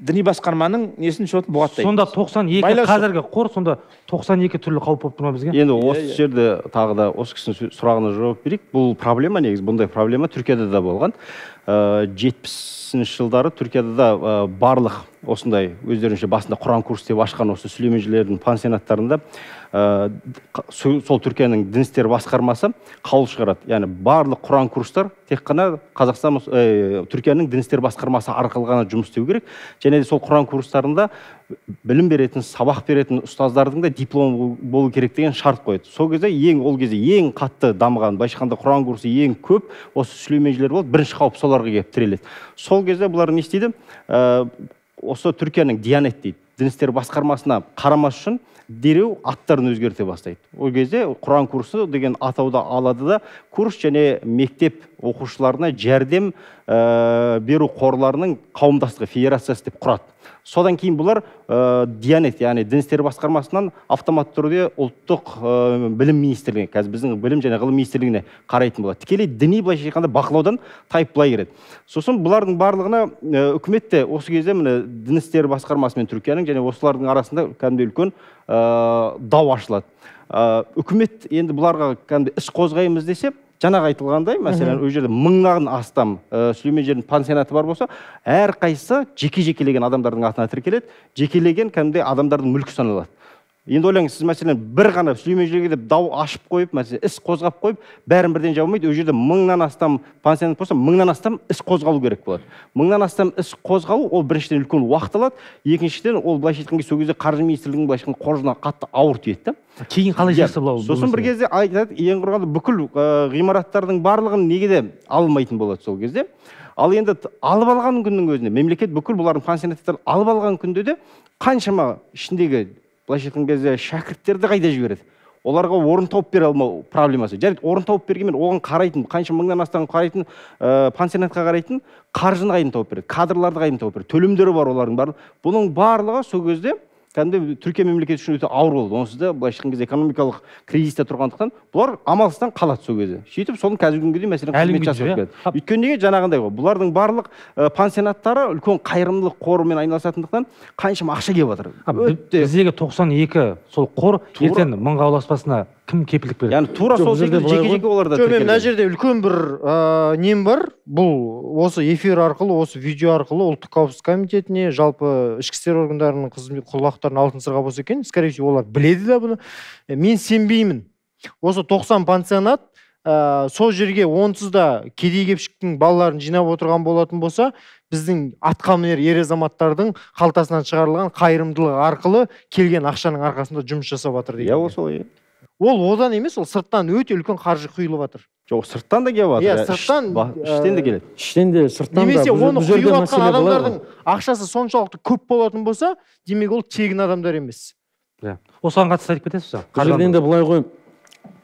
діни басқарманың несін шотын бұғаттайды. Сонда 92 қазіргі қор, сонда 92 түрлі қауіп болып тұр ма бізге? Енді осы жерде тағы да осы кісінің сұрағына жауап берейік. Бұл проблема негізі, бұндай проблема Түркияда да болған. 70-ші жылдары Түркияда да барлық осындай өздерінше басында Құран курс деп ашқан осы сүлейменшілердің пансионаттарында сол Түркияның дін істері басқармасы қаулы шығарады. Яғни барлық Құран курстар тек қана Қазақстан Түркияның дін істері басқармасы арқылы ғана жұмыс істеу керек. Және де сол Құран курстарында білім беретін, сабақ беретін ұстаздардың да диплом болу керек деген шарт қойды. Сол кезде ең қатты дамыған, былайша айтқанда Құран курсы ең көп осы сүлейменшілер болды. Бірінші қауіп соларға келіп тіреледі. Сол кезде бұлар не істейді? осы Түркияның Диянет дейді, дін істері басқармасына қарамас үшін дереу аттарын өзгерте бастайды. Ол кезде Құран курсы деген атауды алады да, курс және мектеп оқушыларына жәрдем беру қорларының қауымдастығы, федерациясы деп құрады. Содан кейін бұлар Диянет, яғни дін істері басқармасынан автоматты түрде ұлттық білім министрлігіне, қазір біздің білім және ғылым министрлігіне қарайтын болады. Тікелей діни былайша айтқанда бақылаудан тайып былай кіреді. Сосын бұлардың барлығына үкімет те осы кезде міне дін істері басқармасы мен Түркияның және осылардың арасында кәдімгідей үлкен дау ашылады. Үкімет енді бұларға кәдімгідей іс қозғаймыз десе, жаңағы айтылғандай, мәселен, ол жерде мыңнан астам Сүлеймен жердің пансионаты бар болса, әр қайсысы жеке-жекелеген адамдардың атына тіркеледі, жекелеген кәдімгідей адамдардың мүлкі саналады. Енді ойлаңыз, сіз мәселен бір ғана Сүлеймен жерге деп дау ашып қойып, мәселен, іс қозғап қойып, бәрін бірден жабылмайды. Ол жерде мыңнан астам пансионат болса, мыңнан астам іс қозғалу керек болады. Мыңнан астам іс қозғалу, ол біріншіден үлкен уақыт алады, екіншіден ол былайша айтқанда сол кезде қаржы министрлігінің былайша айтқанда қоржынына қатты ауыр тиеді. Кейін қалай жасап алу? Сосын бір кезде айтады, ең құрғанда бүкіл ғимараттардың барлығын неге де алынбайтын болады сол кезде. Ал енді алып алған күннің өзінде мемлекет бүкіл бұлардың пансионаттарын алып алған күнде де қаншама ішіндегі былайша айтқан кезде шәкірттерді қайда жібереді? Оларға орын тауып бере алмау проблемасы. Жарайды, орын тауып бергенмен оған қарайтын, қанша мыңнан астам қарайтын, пансионатқа қарайтын қаржыны қайдан тауып береді, кадрларды қайдан тауып береді, төлемдері бар олардың барлығы. Бұның барлығы сол кезде кәдімгі Түркия мемлекеті үшін өте ауыр болды. Онсыз да былайша айтқан кезде экономикалық кризисте тұрғандықтан бұлар амалсыздан қалады сол кезде. Сөйтіп соның қазіргі күнге дейін мәселен қызмет жасап келеді. Өйткені неге жаңағындай ғой, бұлардың барлық пансионаттары үлкен қайырымдылық қорымен айналысатындықтан қаншама ақша келіп жатыр. Біздегі 92 сол қор ертең мыңға ұласпасына кім кепілдік береді? Яғни тура сол секілді жеке-жеке оларда тіркелген. Мына жерде үлкен бір нем бар. Бұл осы эфир арқылы, осы видео арқылы ұлттық қауіпсіздік комитетіне, жалпы ішкі істер органдарының қызмет құлақтарын алтын сырға болса екен, скорее всего, олар біледі да бұны. Мен сенбеймін. Осы 90 пансионат сол жерге онсыз да кедей-кепшіктің балаларын жинап отырған болатын болса, біздің атқамінер ер азаматтардың қалтасынан шығарылған қайырымдылық арқылы келген ақшаның арқасында жұмыс жасап жатыр деген. Иә, осылай. Ол одан емес, ол сырттан өте үлкен қаржы құйылып жатыр. Жоқ, сырттан да келіп жатыр. Иә, сырттан, іштен де келеді. Іштен де, сырттан да. Немесе оны құйып жатқан адамдардың ақшасы соншалықты көп болатын болса, демек ол тегін адамдар емес. Осыған қатысты айтып кетесіз бе? Бұл жерде енді былай ғой,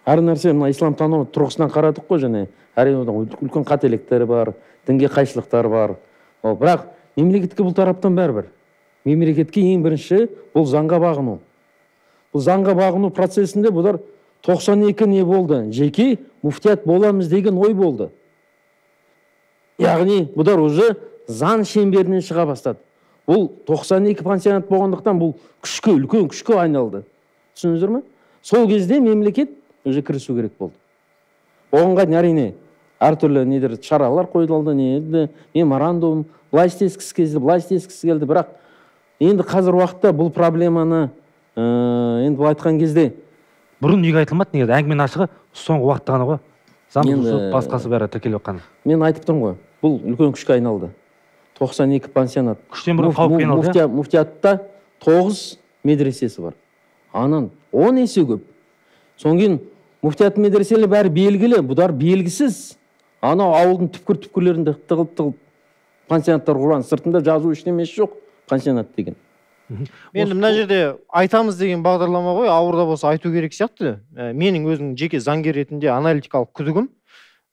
әр нәрсе мына исламтану тұрғысынан қарадық қой, және әрине үлкен қателіктері бар, дінге қайшылықтар бар. Бірақ мемлекетке бұл тараптан бәрібір. Мемлекетке ең бірінші бұл заңға бағыну. Бұл заңға бағыну процесінде бұлар 92 не болды? Жеке муфтият боламыз деген ой болды. Яғни бұлар уже заң шеңберінен шыға бастады. Бұл 92 пансионат болғандықтан бұл күшке, үлкен күшке айналды. Түсініңіздер ме? Сол кезде мемлекет уже кірісу керек болды. Оғанға әрине әртүрлі недер шаралар қойылды, не меморандум, былай істескісі келді, былай істескісі келді. Бірақ енді қазір уақытта бұл проблеманы енді бұл айтқан кезде бұрын неге айтылмады, неге әңгіменің ашығы соңғы уақытта ғана ғой, заң бұзылып басқасы бәрі тіркеліп жатқан. Мен айтып тұрмын ғой, бұл үлкен күшке айналды. 92 пансионат. Күштен бұрын қауіпке айналды. Муфтиятта 9 медресесі бар. Анан 10 есе көп. Содан кейін муфтият медреселер бәрі белгілі, бұдар белгісіз. Анау ауылдың түпкір-түпкірлерінде тығылып пансионаттар құрған, сыртында жазу ештемесі жоқ пансионат деген. Мен мына жерде айтамыз деген бағдарлама ғой, ауырда болса айту керек сияқты. Менің өзінің жеке заңгер ретінде аналитикалық күдігім,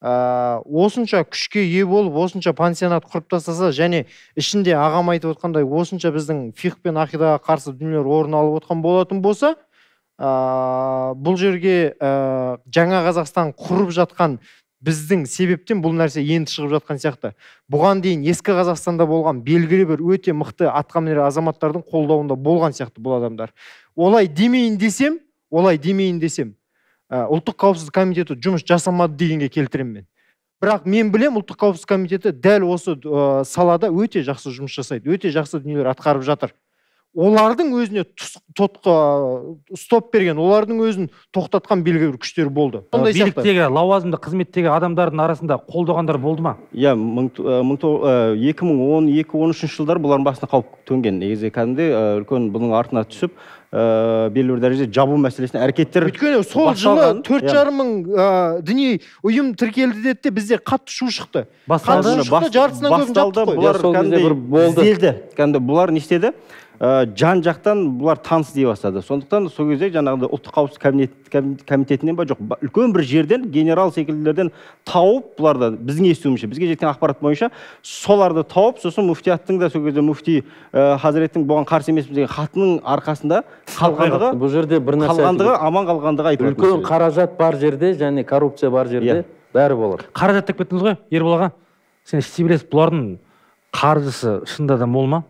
осынша күшке ие болып, осынша пансионат құрып тастаса, және ішінде ағам айтып отқандай, осынша біздің фиқ пен ақидаға қарсы дүниелер орын алып отқан болатын болса, бұл жерге жаңа Қазақстан құрып жатқан біздің себептен бұл нәрсе енді шығып жатқан сияқты. Бұған дейін ескі Қазақстанда болған белгілі бір өте мықты атқамінер азаматтардың қолдауында болған сияқты бұл адамдар. Олай демейін десем, ұлттық қауіпсіздік комитеті жұмыс жасамады дегенге келтіремін мен. Бірақ мен білем, ұлттық қауіпсіздік комитеті дәл осы салада өте жақсы жұмыс жасайды, өте жақсы дүниелер атқарып жатыр. олардың өзіне стоп берген, олардың өзін тоқтатқан белгілі бір күштер болды. Биліктегі, лауазымды қызметтегі адамдардың арасында қолдағандар болды ма? Иә, 2010-2013 жылдар бұлардың басына қауіп төнген. Негізі кәдімгі үлкен бұның артына түсіп, белгілі бір дәрежеде жабу мәселесіне әрекеттер. Өйткені сол жылы 4,5 мың діни ұйым тіркелді деді де бізде қатты шу шықты. Жартысынан көбін жаптық қой. Бұлар кәдімгі бұлар не істеді? Жан жақтан бұлар таныс дей бастады. Сондықтан сол кезде жаңағыдай ұлттық қауіпсіздік комитетінен ба жоқ, үлкен бір жерден генерал секілділерден тауып, бұларды біздің естуімізше, бізге жеткен ақпарат бойынша соларды тауып, сосын муфтияттың да сол кезде муфти Хазіреттің бұған қарсы емес деген хатының арқасында қалғандығы аман қалғандығы айтылады. Үлкен қаражат бар жерде және коррупция бар жерде бәрі болар. Қаражат деп кеттіңіз ғой, Ербол аға. Сен іште білесіз, бұлардың қаржысы шынында да мол ма?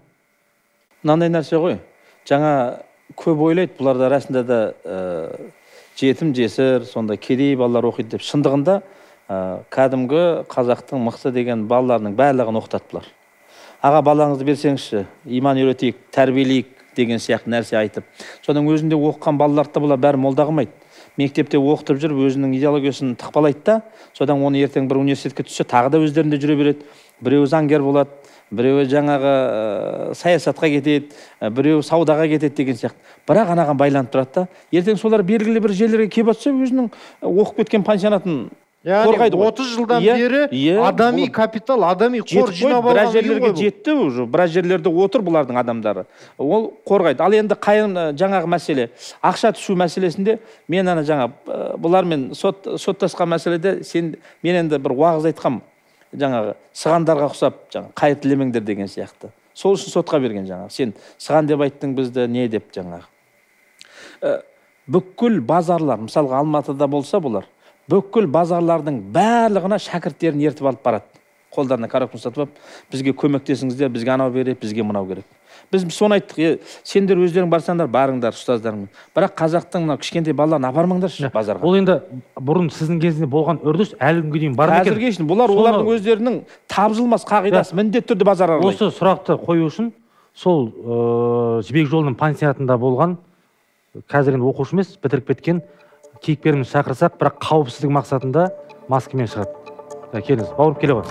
Мынандай нәрсе ғой. Жаңа көп ойлайды, бұларда расында да жетім жесір, сонда кедей балалар оқиды деп. Шындығында кәдімгі қазақтың мықты деген балаларының барлығын оқытады бұлар. Аға балаңызды берсеңізші, иман үйретейік, тәрбиелейік деген сияқты нәрсе айтып. Содан өзінде оқыған балаларды бұлар бәрі молда қылмайды. Мектепте оқытып жүріп, өзінің идеологиясын тықпалайды да, содан оны ертең бір университетке түссе, тағы да өздерінде жүре береді. Біреуі заңгер болады, біреуі жаңағы саясатқа кетеді, біреуі саудаға кетеді деген сияқты. Бірақ анаған байланып тұрады да. Ертең солар белгілі бір жерлерге келіп жатса, өзінің оқып кеткен пансионатын қорғайды ғой. 30 жылдан бері адами капитал, адами қор жинап алған. Біраз жерлерге жетті уже, біраз жерлерде отыр бұлардың адамдары. Ол қорғайды. Ал енді жаңағы мәселе, ақша түсу мәселесінде мен ана жаңа бұлармен соттасқан мәселеде мен енді бір уағыз айтқам. Жаңағы сығандарға ұқсап, қайыр тілемеңдер деген сияқты. Сол үшін сотқа берген жаңағы. Сен сыған деп айттың бізді, не деп жаңағы. Бүкіл базарлар, мысалға Алматыда болса бұлар, бүкіл базарлардың барлығына шәкірттерін ертіп алып барады. Қолдарына коробканы сатып алып, бізге көмектесіңіздер, бізге анау керек, бізге мынау керек. Біз соны айттық, сендер өздерің барсаңдар, барыңдар ұстаздарың. Бірақ қазақтың кішкентай балаларын апармаңдаршы базарға. Ол енді бұрын сіздің кезінде болған үрдіс әлі күнге дейін бар ма екен? Әзірге үшін бұлар олардың өздерінің табжылмас қағидасы, міндетті түрде базар аралайды. Осы сұрақты қою үшін сол Жібек жолының пансионатында болған, қазір енді оқушы емес, бітіріп кеткен кейіпкерімізді шақырсақ, бірақ қауіпсіздік мақсатында маскамен шығады. Келіңіз, бауырып келе ғой.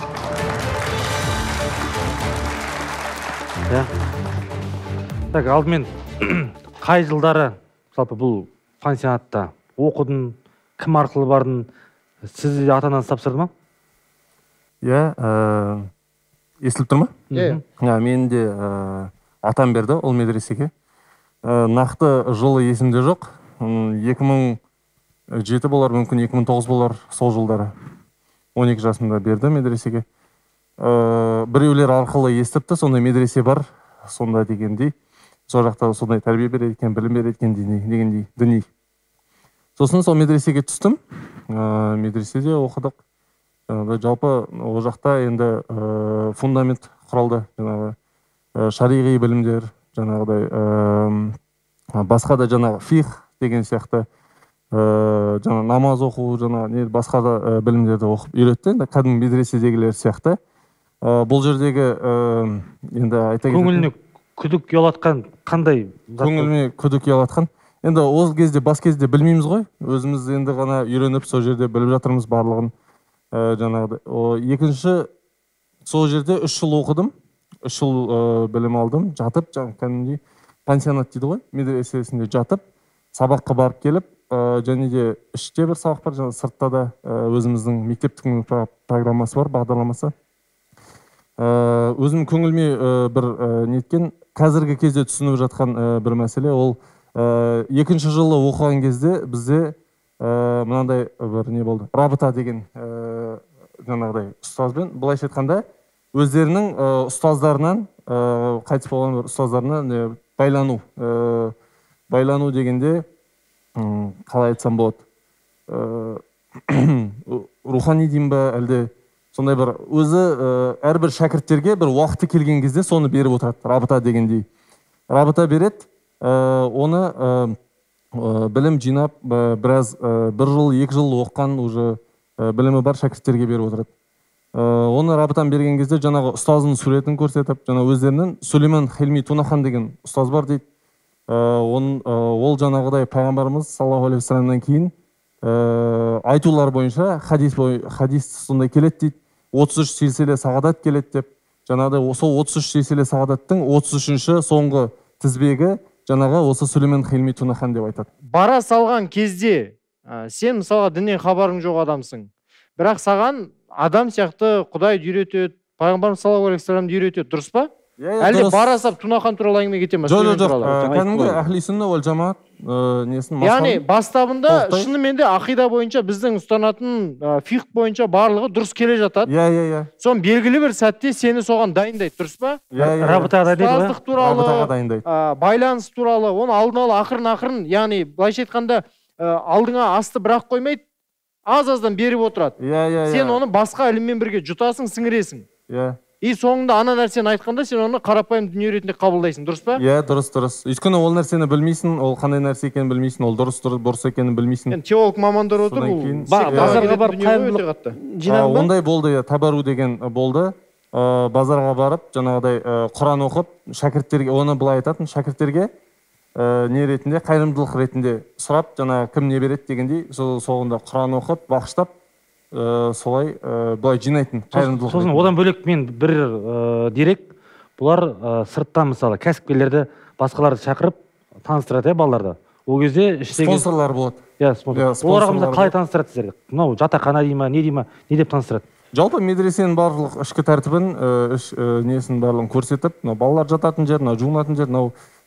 Так, алдымен қай жылдары жалпы бұл пансионатта оқыдың, кім арқылы бардың, сіз ата-анаңыз тапсырды ма? Иә, естіліп тұр ма? Иә. Мен де атам берді ол медресеге. Нақты жылы есімде жоқ. 2007 болар, мүмкін 2009 болар сол жылдары. 12 жасымда берді медресеге. Біреулер арқылы естіпті, сондай медресе бар, сонда дегендей. Сол жақта сондай тәрбие береді екен, білім береді екен дегендей, діни. Сосын сол медресеге түстім. Медреседе оқыдық. Жалпы ол жақта енді фундамент құралды. Шариғи білімдер, жаңағыдай басқа да жаңағы фих деген сияқты жаңа намаз оқу, жаңа басқа да білімдерді оқып үйретті. Кәдімгі медреседегілер сияқты. Бұл жердегі енді айта кететін. Көңіліне күдік ұялатқан қандай? Көңіліне күдік ұялатқан. Енді ол кезде бас кезде білмейміз ғой. Өзіміз енді ғана үйреніп сол жерде біліп жатырмыз барлығын. Жаңағыдай. Екінші сол жерде 3 жыл оқыдым. 3 жыл білім алдым. Жатып, кәдімгідей пансионат дейді ғой. Медресесінде жатып, сабаққа барып келіп, және де іште бір сабақ бар, сыртта да өзіміздің мектептің программасы бар, бағдарламасы. Өзім көңілме бір неткен, қазіргі кезде түсініп жатқан бір мәселе, ол екінші жылы оқыған кезде бізде мынандай бір не болды, рабыта деген жаңағыдай ұстазбен, былайша айтқанда өздерінің ұстаздарынан, қайтыс болған бір ұстаздарынан байлану дегенде қалай айтсам болады, рухани дейін ба, әлде сондай бір өзі әрбір шәкірттерге бір уақыты келген кезде соны беріп отырады, рабыта дегендей. Рабыта береді, оны білім жинап, біраз 1 жыл, 2 жыл оққан уже білімі бар шәкірттерге беріп отырады. Оны рабытан берген кезде жаңағы ұстаздың суретін көрсетіп, жаңа өздерінің Сүлеймен Хилми Тунахан деген ұстаз бар дейді. Ол жаңағыдай пайғамбарымыз саллаллаху алейхи вассаламнан кейін айтулар бойынша хадис сондай келеді дейді. 33 силсиле сағадат келеді деп. Жаңағыдай сол 33 силсиле сағадаттың 33-ші соңғы тізбегі жаңағы осы Сүлеймен Хилми Тунахан деп айтады. Бара салған кезде сен мысалға діннен хабарың жоқ адамсың. Бірақ саған адам сияқты Құдайды үйретеді, пайғамбарымыз саллаллаху алейхи вассаламды үйретеді, дұрыс па? Әлде бара сап Тунахан туралы әңгіме кете ма? Жоқ, кәдімгі ахли сүнна уал жамаат несін яғни бастабында шынымен де ақида бойынша біздің ұстанатын фиқх бойынша барлығы дұрыс келе жатады. Иә. Соң белгілі бір сәтте сені соған дайындайды, дұрыс па? Ұстаздық туралы, байланыс туралы, оны алдын ала ақырын, яғни былайша айтқанда алдыңа асты бірақ қоймайды, аз-аздан беріп отырады. Сен оны басқа іліммен бірге жұтасың, сіңіресің. И соңында ана нәрсені айтқанда сен оны қарапайым дүние ретінде қабылдайсың, дұрыс па? Иә, дұрыс. Өйткені ол нәрсені білмейсің, ол қандай нәрсе екенін білмейсің, ол бұрыс екенін білмейсің. Теолог мамандар отыр, базарға барып қайырымдылық жинаған ба? Ондай болды, табару деген болды. Базарға барып, жаңағыдай Құран оқып, шәкірттерге, оны былай айтатын, шәкірттерге не ретінде, қайырымдылық ретінде сұрап, жаңағы кім не береді дегендей, соғында Құран оқып, бақыштап, солай былай жинайтын қайырымдылық. Сосын одан бөлек мен бір дерек, бұлар сырттан мысалы кәсіпкерлерді басқаларды шақырып таныстырады балаларды. Ол кезде спонсорлар болады. Иә, спонсор. Оларға қалай таныстырады сіздерге? Мынау жатақхана дей ма, не дей ма, не деп таныстырады? Жалпы медресенің барлық ішкі тәртібін, несін барлығын көрсетіп, балалар жататын жер, жуынатын жер,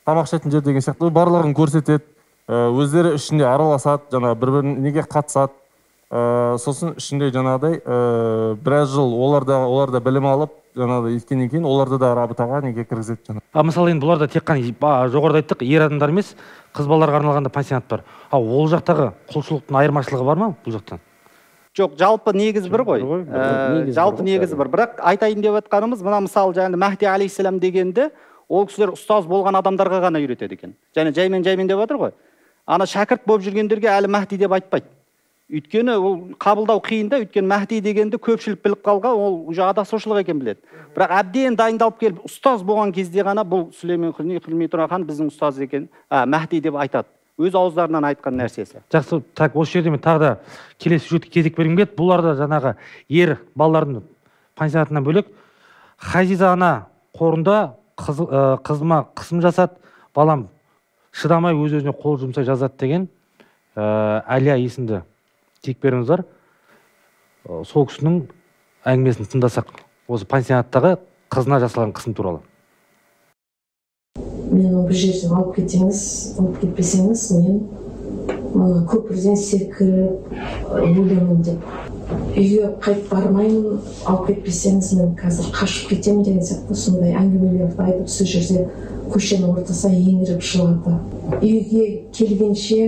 тамақ ішетін жер деген сияқты барлығын көрсетеді. Өздері ішінде араласады, бір-біріне неге қатысады. Сосын ішінде жаңағыдай біраз жыл оларда білім алып, жаңағыдай еткеннен кейін оларды да рабытаға неге кіргізеді. Мысалы енді бұларда тек қана жоғарыда айттық, ер адамдар емес, қыз балаларға арналған да пансионат бар. Ол жақтағы құлшылықтың айырмашылығы бар ма бұл жақтан? Жоқ, жалпы негіз бір ғой. Жалпы негіз бір. Бірақ айтайын деп жатқанымыз, мына мысалы жаңағы Мәхди алейхиссалам дегенді, ол кісілер ұстаз болған адамдарға ғана үйретеді екен. Және жаймен деп жатыр ғой. Ана шәкірт болып жүргендерге әлі Мәхди деп айтпайды. Өйткені ол қабылдау қиында, өйткені Мәхди дегенді көпшілік біліп қалған, ол уже адасушылық екен біледі. Бірақ әбден дайындалып келіп ұстаз болған кезде ғана бұл Сүлеймен Хилми Тунахан біздің ұстаз екен, Мәхди деп айтады. Өз ауыздарынан айтқан нәрсесі. Жақсы, так, осы жерде мен тағы да келесі сюжетке кезек бергім келеді. Бұларда жаңағы ер балалардың пансионатынан бөлек Хазиза ана қорында қызыма қысым жасады, балам шыдамай өз-өзіне қол жұмсай жазады деген Әлия есімді кейіпкеріміз бар. Сол кісінің әңгімесін тыңдасақ, осы пансионаттағы қызына жасалған қысым туралы. Мені бір жерден алып кетсеңіз, алып кетпесеңіз, мен көпірден секіріп өлемін деп. Үйге қайтып бармаймын, алып кетпесеңіз, мен қазір қашып кетемін деген сияқты сондай әңгімелерді айтып, сол жерде көшенің ортасына еңіреп жылады. Үйге келгенше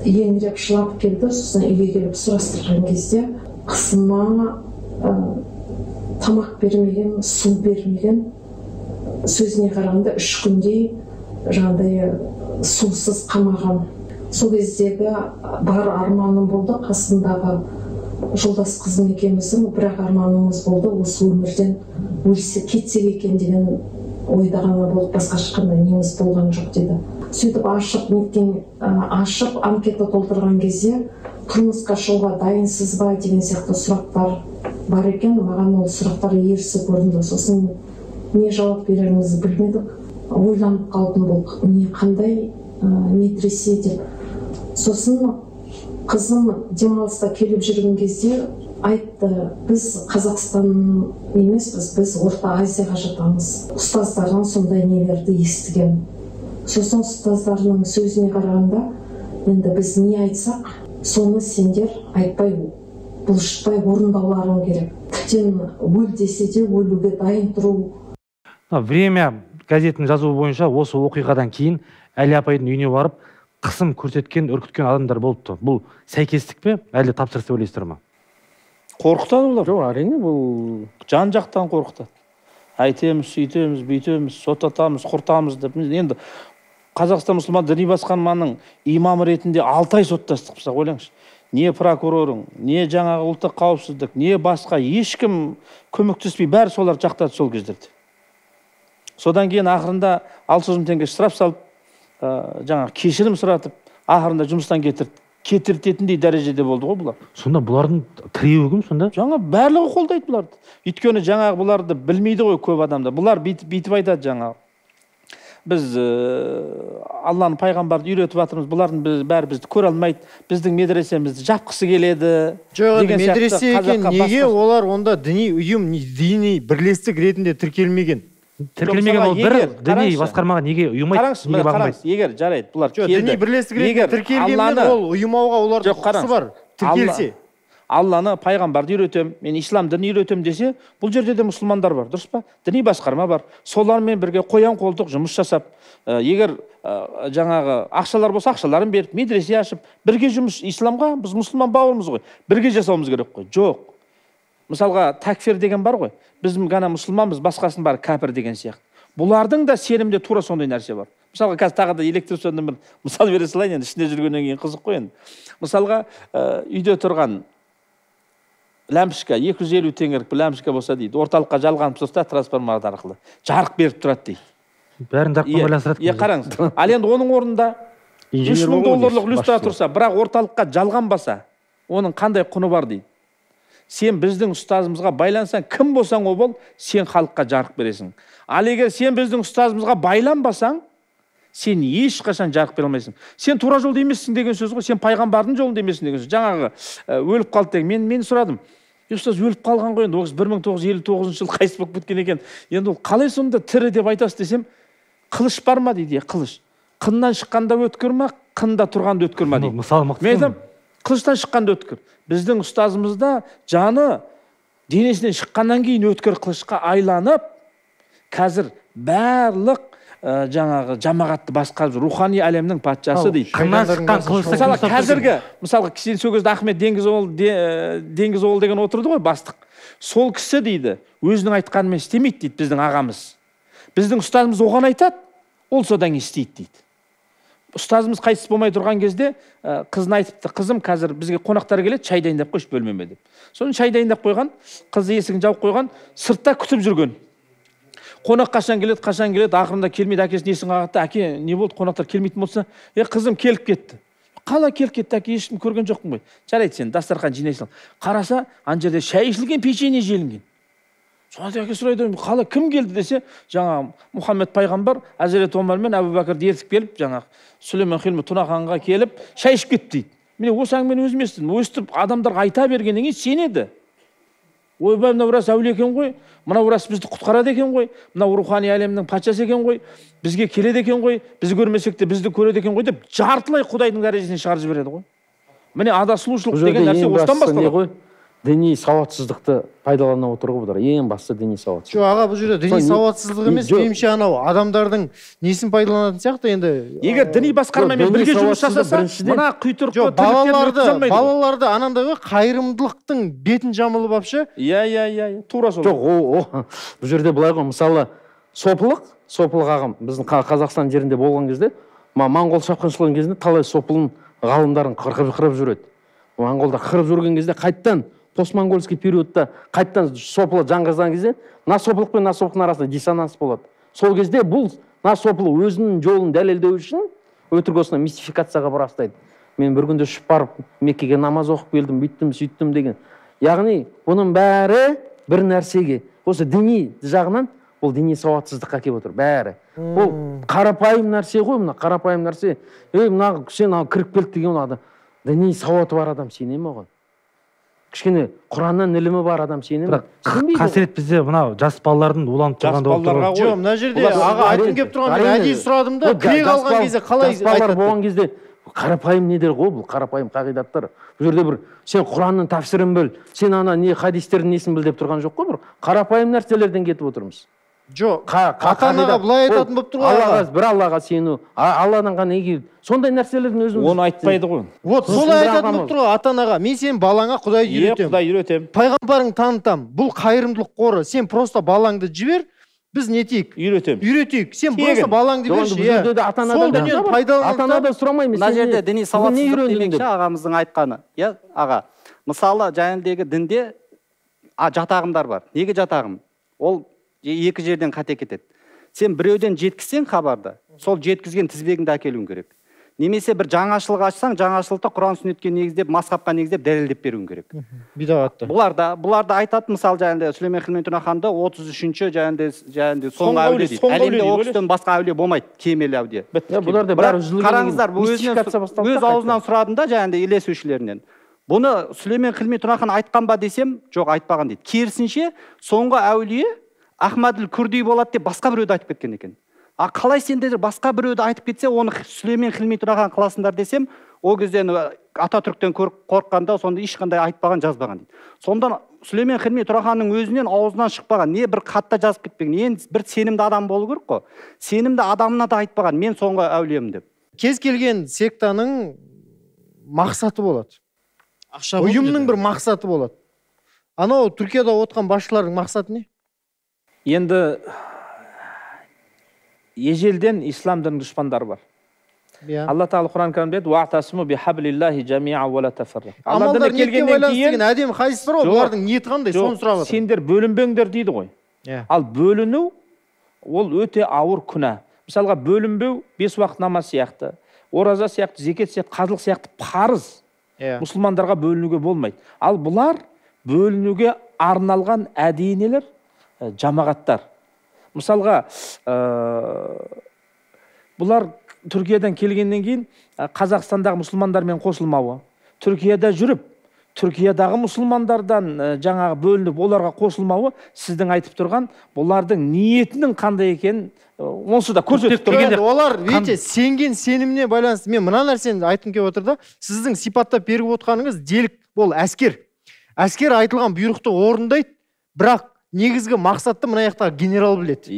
еңіреп жылап келді, сосын үйге келіп сұрастырған кезде қысыма тамақ бермеген, су бермеген, сөзіне қарағанда 3 күндей жаңағыдай сусыз қамаған. Сол кездегі бар арманым болды, қасындағы жолдас қызым екеуміздің бірақ арманымыз болды, осы өмірден өлсе кетсек екен деген ойда ғана болып, басқа ешқандай неміз болған жоқ деді. Сөйтіп ашып анкета толтырған кезде тұрмысқа шығуға дайынсыз ба деген сияқты сұрақтар бар екен. Маған ол сұрақтар ерсі көрінді. Сосын не жауап берерімізді білмедік. Ойланып қалдым, бұл не қандай медресе деп. Сосын қызым демалыста келіп жүрген кезде айтты, біз Қазақстан емеспіз, біз Орта Азияға жатамыз. Ұстаздардан сондай нелерді естіген. Сосын ұстаздарының сөзіне қарағанда, енді біз не айтсақ, соны сендер айтпай, бұлшытпай орындауларың керек. Тіптен өл десе де өлуге дайын тұру. Время газетінің жазуы бойынша осы оқиғадан кейін Әлия апайдың үйіне барып қысым көрсеткен, үркіткен адамдар болыпты. Бұл сәйкестік пе, әлде тапсырыс деп ойлайсыздар ма? Қорқытады олар. Жоқ, әрине бұл жан жақтан қорқытады. Айтеміз, сөйтеміз, бүйтеміз, соттатамыз, құртамыз деп. Енді Қазақстан мұсылман діни басқарманың имамы ретінде 6 ай соттастық, ойлаңызшы. не прокурорың, не жаңағы ұлттық қауіпсіздік, не басқа ешкім көмектеспей, бәрі солар жақтады сол кездерде. Содан кейін ақырында 600 мың теңге штраф салып, жаңағы кешірім сұратып, ақырында жұмыстан кетіртетіндей дәрежеде болды ғой бұлар. Сонда бұлардың тіреуі кім сонда? Жаңа барлығы қолдайды бұларды. Өйткені жаңағы бұларды білмейді ғой көп адамдар. Бұлар бүйтіп айтады жаңағы. Біз Алланың пайғамбарды үйретіп жатырмыз, бұлардың бәрі бізді көре алмайды, біздің медресемізді жапқысы келеді. Жоқ, медресе екен, неге олар онда діни ұйым, діни бірлестік ретінде тіркелмеген? Тіркелмеген ол бір діни басқармаға неге ұйымайды, неге бағынбайды? Егер жарайды, бұлар келді. Діни бірлестік ретінде тіркелгенмен ол ұйымауға олардың құқысы бар, тіркелсе. Алланы, пайғамбарды үйретем, мен ислам дінін үйретем десе, бұл жерде де мұсылмандар бар, дұрыс па? Діни басқарма бар. Солармен бірге қоян қолтық жұмыс жасап, егер жаңағы ақшалар болса, ақшаларын беріп, медресе ашып, бірге жұмыс, исламға біз мұсылман бауырымыз ғой, бірге жасауымыз керек қой. Жоқ. Мысалға такфир деген бар ғой. Біз ғана мұсылманбыз, басқасын бар кәпір деген сияқты. Бұлардың да сенімде тура сондай нәрсе бар. Мысалға қазір тағы да электричестводан бір мысал бере салайын, енді ішінде жүргеннен кейін қызық қой енді. Мысалға үйде тұрған ләмпішка 250 теңгелік бір ләмпішка болса дейді, орталыққа жалғанып тұрса трансформатор арқылы жарық беріп тұрады дейді. Бәрін жарықпен байланыстырады. Қараңыз. Ал енді оның орнында $3000 люстра тұрса, бірақ орталыққа жалғанбаса, оның қандай құны бар дейді. Сен біздің ұстазымызға байлансаң, кім болсаң о бол, сен халыққа жарық бересің. Ал егер сен біздің ұстазымызға байланбасаң, сен ешқашан жарық бере алмайсың. Сен тура жолда емессің деген сөз ғой, сен пайғамбардың жолында емессің деген сөз. Жаңағы өліп қалды деген, мен сұрадым. Ұстаз өліп қалған ғой, енді 1959 жылы қайтыс болып кеткен екен. Енді ол қалай сонда тірі деп айтасыз десем, қылыш бар ма дейді, қылыш. Қыннан шыққанда өткір ма, қында тұрғанда өткір ма дейді. Мысалы мықты. Мен айтам, қылыштан шыққанда өткір. Біздің ұстазымызда жаны денесінен шыққаннан кейін өткір қылышқа айланып, қазір барлық жаңағы жамағатты басқарып жүр, рухани әлемнің патшасы дейді. Қыннан шыққан қылышты мысалы қазіргі, мысалы сен сол кезде Ахмет Деңгізоғыл деген отырды ғой, бастық. Сол кісі дейді, өзінің айтқанымен істемейді дейді біздің ағамыз. Біздің ұстазымыз оған айтады, ол содан істейді дейді. Ұстазымыз қайтыс болмай тұрған кезде қызын айтыпты, қызым қазір бізге қонақтар келеді, шай дайындап қойшы бөлмеме деп. Соны шай дайындап қойған, қызы есігін жауып қойған, сыртта күтіп жүрген. Қонақ қашан келеді, ақырында келмейді, әкесінің есігін қағады, әке не болды, қонақтар келмейтін болса, қызым келіп кетті. Қалай келіп кетті, әке, ешкім көрген жоқпын ғой. Жарайды, сен дастархан жинайсың. Қараса, ана жерде шай ішілген, печенье желінген. Сонда әке сұрайды, қалай кім келді десе, жаңа Мұхаммед пайғамбар Әзірет Омар мен Әбу Бәкірді ертіп келіп, жаңа Сүлеймен Хилми Тұнақанға келіп, шай ішіп кетті дейді. Міне осы әңгімені өзім естідім. Өстіп адамдарға айта бергеннен кейін сенеді. Ойбай, мынау рас әулие екен ғой, мынау рас бізді құтқарады екен ғой, мынау рухани әлемнің патшасы екен ғой, бізге келеді екен ғой, біз көрмесек те бізді көреді екен ғой деп жартылай Құдайдың дәрежесіне шығарып жібереді ғой. Міне адасушылық деген нәрсе осыдан басталады. Діни сауатсыздықты пайдалана отыр ғой бұлар. Ең басты діни сауатсыздық. Жоқ, аға, бұл жерде діни сауатсыздық емес, меніңше анау адамдардың несін пайдаланатын сияқты енді. Егер діни басқармамен бірге жұмыс жасаса, мына құйтырқы балаларды анандай ғой, қайырымдылықтың бетін жамылып апшы. Иә, тура сол. Жоқ, бұл жерде былай ғой, мысалы, сопылық ағам біздің Қазақстан жерінде болған кезде, моңғол шапқыншылығының кезінде талай сопылын ғалымдарын қырып жүреді. Моңғолдар қырып жүрген кезде қайттан постмоңғольский периодта қайттан сопылы жаңғырған кезде насопылық пен насопылықтың арасында диссонанс болады. Сол кезде бұл насопылы өзінің жолын дәлелдеу үшін өтірік осындай мистификацияға бастайды. Мен бір күнде ұшып барып Меккеге намаз оқып келдім, бүйттім, сөйттім деген. Яғни бұның бәрі бір нәрсеге, осы діни жағынан бұл діни сауатсыздыққа келіп отыр, бәрі. Бұл қарапайым нәрсе ғой, мына қарапайым нәрсе. Мына сен кіріп келді деген адам. Діни сауаты бар адам сене ме оған? Кішкене Құраннан ілімі бар адам сене ме? Қасірет бізде мынау жас балалардың уланып тұрғанда болып тұр. Жоқ, мына жерде аға айтқым келіп тұрған, мен әдейі сұрадым да, кіре қалған кезде қалай айтады? Жас балалар болған кезде қарапайым недер ғой, бұл қарапайым қағидаттар. Бұл жерде бір сен Құранның тәфсірін біл, сен ана не хадистердің несін біл деп тұрған жоқ қой, бір қарапайым нәрселерден кетіп отырмыз. Жоқ, ата-анаға былай айтатын болып тұр ғой. Бір Аллаға сену, Алладан ғана егер сондай нәрселердің өзіміз. Оны айтпайды ғой. Вот, солай айтатын болып тұр ғой ата-анаға. Мен сен балаңа Құдайды үйретем. Құдай үйретем. Пайғамбарың танытам. Бұл қайырымдылық қоры. Сен просто балаңды жібер, біз не етейік? Үйретейік. Сен болса балаңды берші. Сол дүниені пайдаланып. Ата-анадан сұрамаймыз. Мына жерде діни сауатсыздық демекші ағамыздың айтқаны. Иә, аға. Мысалы, жаңағыдегі дінде жат ағымдар бар. Неге жат ағым? Ол екі жерден қате кетеді. Сен біреуден жеткізсең хабарды, сол жеткізген тізбегіңді әкелуің керек. Немесе бір жаңашылық ашсаң, жаңашылықты Құран сүннетке негіздеп, мазхабқа негіздеп дәлелдеп беруің керек. Бидағатты. Бұларда айтады, мысалы, жаңағыдай Сүлеймен Хилми Тураханды 33-ші жаңағыдай соңғы әулие дейді. Әлемде ол кісіден басқа әулие болмайды, кемел әулие. Бұларда бәрі үзілген. Қараңыздар, өз аузынан сұрадым да жаңағыдай елесушілерінен. Бұны Сүлеймен Хилми Турахан айтқан ба десем, жоқ, айтпаған дейді. Керісінше, соңғы әулие Ахмадул Күрди болады деп басқа біреуді айтып кеткен екен. Қалай сендер басқа біреуді айтып кетсе, оны Сүлеймен Хилми Турахан қыласыңдар десем, ол кезден Ататүріктен қорыққанда, сонда ешқандай айтпаған, жазбаған дейді. Сонда Сүлеймен Хилми Тураханның өзінен аузынан шықпаған, не бір хатта жазып кетпеген, не бір сенімді адам болу керек қой. Сенімді адамына да айтпаған, мен соңғы әулием деп. Кез келген сектаның мақсаты болады. Ұйымның бір мақсаты болады. Анау Түркияда отқан басшылардың мақсаты не? Енді ежелден ислам дінінің дұшпандары бар. Алла Тағала Құран кәрімде айтады: "Вa'тасиму бихаблиллахи жами'ан ва ла тафаррақу". Амалдар ниетке байланысты деген әдемі хадис бар ғой, бұлардың ниеті қандай, соны сұрап жатыр. Сендер бөлінбеңдер дейді ғой. Ал бөліну ол өте ауыр күнә. Мысалға, бөлінбеу 5 уақыт намаз сияқты, ораза сияқты, зекет сияқты, қажылық сияқты парыз. Мұсылмандарға бөлінуге болмайды. Ал бұлар бөлінуге арналған әдейінелер, жамағаттар. Мысалға, бұлар Түркиядан келгеннен кейін Қазақстандағы мұсылмандармен қосылмауы, Түркияда жүріп, Түркиядағы мұсылмандардан жаңағы бөлініп, оларға қосылмауы сіздің айтып тұрған бұлардың ниетінің қандай екенін онсыз да көрсетіп тұр. Олар, видите, сенген сеніміне байланысты. Мен мына нәрсені айтқым келіп отыр да, сіздің сипаттап беріп отқаныңыз делік, ол әскер. Әскер айтылған бұйрықты орындайды, бірақ негізгі мақсатты мына жақтағы генерал біледі.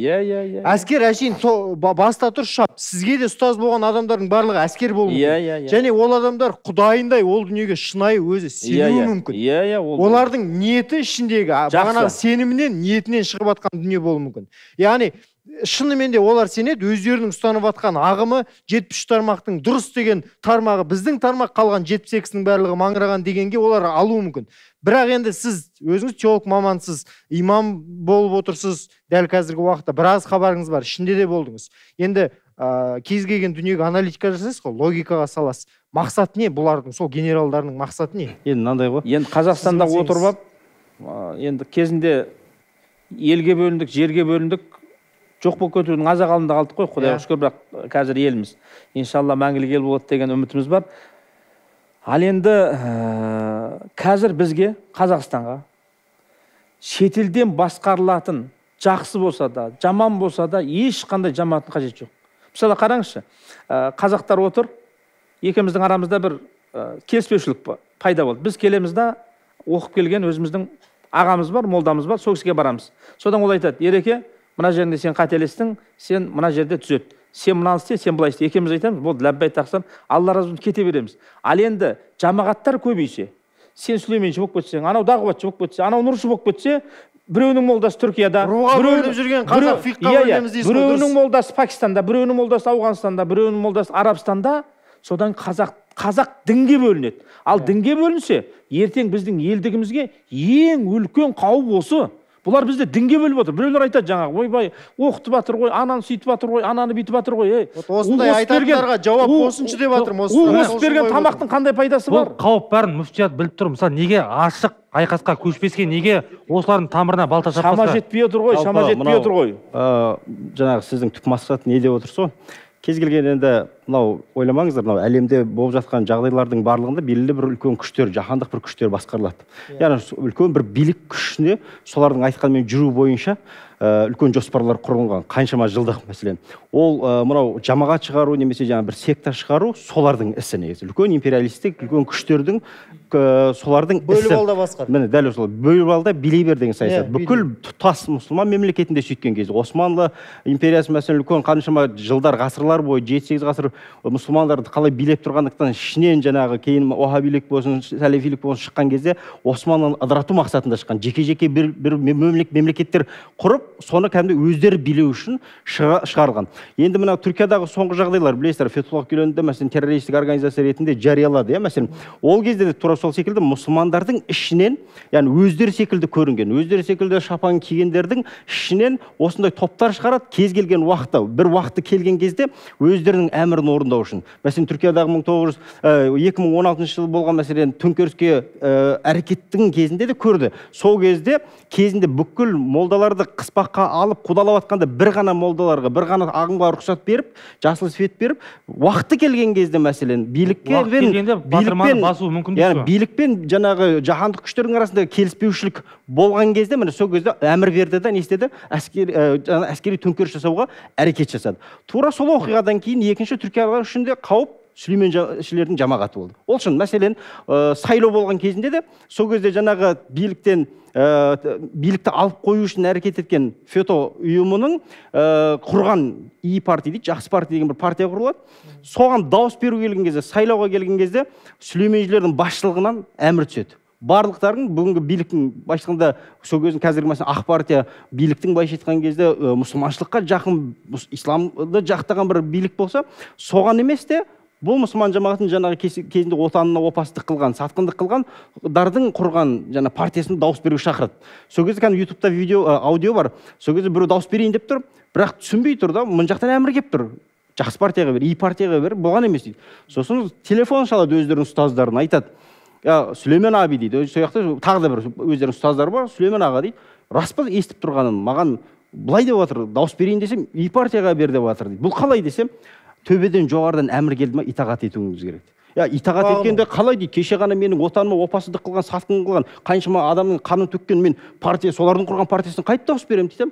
Әскер әшейін баста тұр шап. Сізге де ұстаз болған адамдардың барлығы әскер болуы мүмкін. Және ол адамдар құдайындай ол дүниеге шынайы өзі сенуі мүмкін. Олардың ниеті ішіндегі бағанағы сенімінен, ниетінен шығып атқан дүние болуы мүмкін. Яғни шынымен де олар сенеді, өздерінің ұстанып атқан ағымы 73 тармақтың дұрыс деген тармағы, біздің тармақ қалған 72-сінің барлығы маңыраған дегенге олар алуы мүмкін. Бірақ енді сіз өзіңіз теолог мамансыз, имам болып отырсыз, дәл қазіргі уақытта біраз хабарыңыз бар, ішінде де болдыңыз. Енді кез келген дүниеге аналитика жасайсыз ғой, логикаға саласыз. Мақсат не? Бұлардың, сол генералдарының мақсаты не? Енді мынандай ғой. Енді Қазақстанда отырып, енді кезінде елге бөліндік, жерге бөліндік, жоқ болып кетудің аз ағалында қалдық қой, Құдайға шүкір, бірақ қазір елміз. Иншалла мәңгілік ел болады деген үмітіміз бар. Ал енді қазір бізге, Қазақстанға, шетелден басқарылатын, жақсы болса да, жаман болса да, ешқандай жамааттың қажеті жоқ. Мысалы, қараңызшы, қазақтар отыр, екеуміздің арамызда бір келіспеушілік пайда болды. Біз келеміз да, оқып келген өзіміздің ағамыз бар, молдамыз бар, сол кісіге барамыз. Содан ол айтады: "Ереке, мына жерінде сен қателестің, сен мына жерде түзет. Сен мынаны істе, сен былай істе". Екеуміз айтамыз, болды, ләббай тақсам, Алла разы болсын, кете береміз. Ал енді жамағаттар көбейсе, сен Сүлейменші болып кетсең, анау Дағуатшы болып кетсе, анау Нұршы болып кетсе, біреуінің молдасы Түркияда, біреуінің молдасы Пакистанда, біреуінің молдасы Ауғанстанда, біреуінің молдасы Арабстанда, содан қазақ дінге бөлінеді. Ал дінге бөлінсе, ертең біздің елдігімізге ең үлкен қауіп осы. Бұлар бізде дінге бөліп отыр. Біреулер айтады жаңағы: "Ойбай, оқытып батыр ғой, ананы сөйтіп батыр ғой, ананы бүйтіп батыр ғой". Осындай айтатындарға жауап қосыншы деп жатырмын. Осы берген тамақтың қандай пайдасы бар? Қауіп бәрін мүфтият біліп тұр. Мысалы, неге ашық айқасқа көшпеске, неге осылардың тамырына балта шаппасқа? Шама жетпей отыр ғой, шама жетпей отыр ғой. Жаңағы сіздің түп мақсат не деп отырсыз ғой? Кез келген енді мынау ойламаңыздар, мынау әлемде болып жатқан жағдайлардың барлығында белгілі бір үлкен күштер, жаһандық бір күштер басқарылады. Яғни үлкен бір билік күшіне солардың айтқанымен жүру бойынша үлкен жоспарлар құрылған, қаншама жылдық мәселен. Ол мынау жамағат шығару немесе жаңа бір секта шығару солардың ісі негізі. Үлкен империалистік, үлкен күштердің солардың ісі. Бөліп алда басқар. Міне дәл осылай. Бөліп алда билей бер деген саясат. Бүкіл тұтас мұсылман мемлекетінде сөйткен кезде Османлы империясы мәселен үлкен қаншама жылдар, ғасырлар бойы 7-8 ғасыр мұсылмандарды қалай билеп тұрғандықтан ішінен жаңағы кейін уахабилік болсын, сәлефилік болсын шыққан кезде Османлыны ыдырату мақсатында шыққан. Жеке-жеке бір мемлекеттер құрып, соны кәдімгі өздері билеу үшін шығарылған. Енді мына Түркиядағы соңғы жағдайлар білесіздер, Фетхуллах Гүленді мәселен террористік организация ретінде жариялады, мәселен. Ол кезде де тура сол секілді мұсылмандардың ішінен, яғни өздері секілді көрінген, өздері секілді шапан кигендердің ішінен осындай топтар шығарады, кез келген уақытта, бір уақытты келген кезде өздерінің әмірін орындау үшін. Мәселен, Түркиядағы 2016 жылы болған мәселен төңкеріске әрекеттің кезінде де көрді. Сол кезінде бүкіл молдаларды қыспаққа алып, қудалап атқанда бір ғана молдаларға, бір ғана ағымға рұқсат беріп, жасыл свет беріп, уақыты келген кезде мәселен билікпен жаңағы жаһандық күштердің арасында келіспеушілік болған кезде, міне сол кезде әмір берді да не істеді? Әскери төңкеріс жасауға әрекет жасады. Тура сол оқиғадан кейін екінші Түркияға үшін де қауіп Сүлейменшілердің жамағаты болды. Ол үшін мәселен сайлау болған кезінде де сол кезде жаңағы билікті алып қою үшін әрекет еткен фето ұйымының құрған iyi парти дейді, жақсы партия деген бір партия құрылады. Соған дауыс беру келген кезде, сайлауға келген кезде Сүлейменшілердің басшылығынан әмір түседі. Барлықтардың бүгінгі биліктің басшылығында сол кездің қазіргі мәселен ақ партия биліктің былайша айтқан кезде мұсылманшылыққа жақын, исламды жақтаған бір билік болса, соған емес те бұл мұсылман жамағатын жаңағы кезінде отанына опасыздық қылған, сатқындық қылғандардың құрған жаңа партиясын дауыс беруге шақырады. Сол кезде кәдімгі ютубта аудио бар. Сол кезде біреу дауыс берейін деп тұр, бірақ түсінбей тұр да, мына жақтан әмір келіп тұр. Жақсы партияға бер, iyi партияға бер, болған емес дейді. Сосын телефон шалады өздерінің ұстаздарын, айтады: Сүлеймен аби дейді, сол жақта тағы да бір өздерінің ұстаздары бар, Сүлеймен аға дейді, рас па естіп тұрғаным, маған былай деп отыр, дауыс берейін десем, iyi партияға бер деп отыр дейді. Бұл қалай десем, төбеден жоғарыдан әмір келді ма, итағат етуіңіз керек. Итағат еткенде қалай дейді, кеше ғана менің отаныма опасыздық қылған, сатқын қылған, қаншама адамның қанын төккен мен партия, солардың құрған партиясын қайтып дауыс беремін дейді.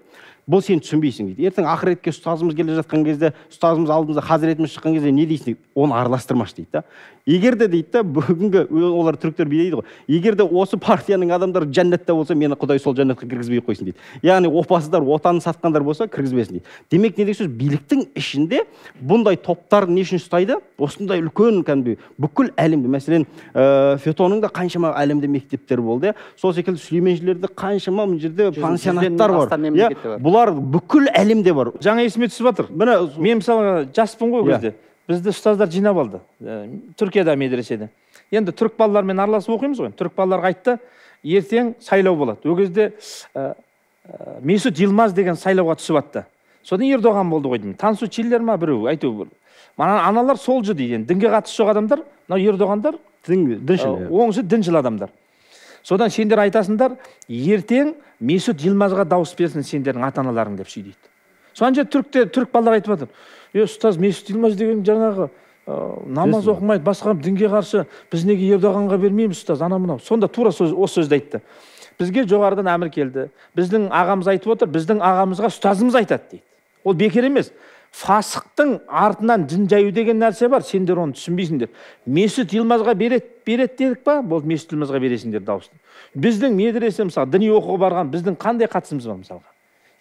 Бұл сен түсінбейсің дейді. Ертең ақыретке ұстазымыз келе жатқан кезде, ұстазымыз алдымызда хазіретіміз шыққан кезде не дейсің дейді, оны араластырмаш дейді. Егер де дейді, бүгінгі олар түріктер дейді ғой, егер де осы партияның адамдары жәннатта болса, мені Құдай сол жәннатқа кіргізбей қойсын дейді. Яғни опасыздар, отанын сатқандар болса, кіргізбесін дейді. Демек не деген сөз, биліктің ішінде бұндай топтар не үшін ұстайды? Осындай үлкен кәдімгі бүкіл әлемде, мәселен, фетоның да қаншама әлемде мектептер болды. Сол секілді Сүлейменшілерде қаншама мына жерде пансионаттар бар. Бұлар бүкіл әлемде бар. Жаңа есіме түсіп жатыр. Мен мысалы жаспын ғой кезде. Бізді ұстаздар жинап алды. Түркияда медреседе. Енді түрік балалармен араласып оқимыз ғой. Түрік балаларға айтты, ертең сайлау болады. Ол кезде Месут Йылмаз деген сайлауға түсіп атты. Содан Ердоған болды ғой деймін. Тансучилер ма біреу, айту. Аналар солжы дейді. Дінге қатысы жоқ адамдар, мынау Ердоғандар оңысы діншіл адамдар. Содан сендер айтасыңдар, ертең Месут Йылмазға дауыс берсін сендердің ата-аналарың деп сөйлейді. Соған же түрік балалар айтып жатыр. Ұстаз, Месут Йылмаз деген жаңағы намаз оқымайды, басқа дінге қарсы, біз неге Ердоғанға бермейміз ұстаз, ана мынау. Сонда тура осы сөзді айтты. Бізге жоғарыдан әмір келді. Біздің ағамыз айтып отыр, біздің ағамызға ұстазымыз айтады дейді. Ол бекер емес. Фасықтың артынан дін жаю деген нәрсе бар, сендер оны түсінбейсіңдер. Месут Йылмазға берет дедік па, бұл Месут Йылмазға бересіңдер дауысты. Біздің медресе мысалы діни оқуға барған, біздің қандай қатысымыз бар мысалға.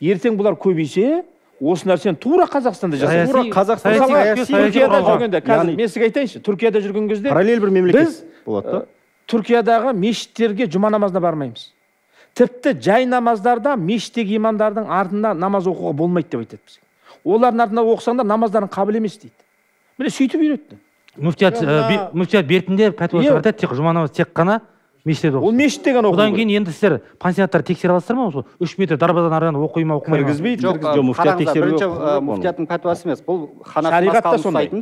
Ертең бұлар көбейсе, осы нәрсені тура Қазақстанда жасайды. Түркияда жүргенде, қазір мен сізге айтайыншы, Түркияда жүрген кезде параллель бір мемлекет болады. Түркиядағы мешіттерге жұма намазына бармаймыз. Тіпті жай намаздарда мешіттегі имамдардың артында намаз оқуға болмайды деп айтады бізге. Олардың артында оқысаңдар намаздарын қабыл емес дейді. Міне сөйтіп үйретті. Мүфтият бертінде пәтуасы айтады, тек жұма намаз тек қана мешітте оқу. Ол мешітте ғана оқу. Одан кейін енді сіздер пансионаттар тексере аласыздар ма? Осы 3 метр дарбазадан арыған оқима оқымай ма? Бірінші мүфтияттың пәтуасы емес, бұл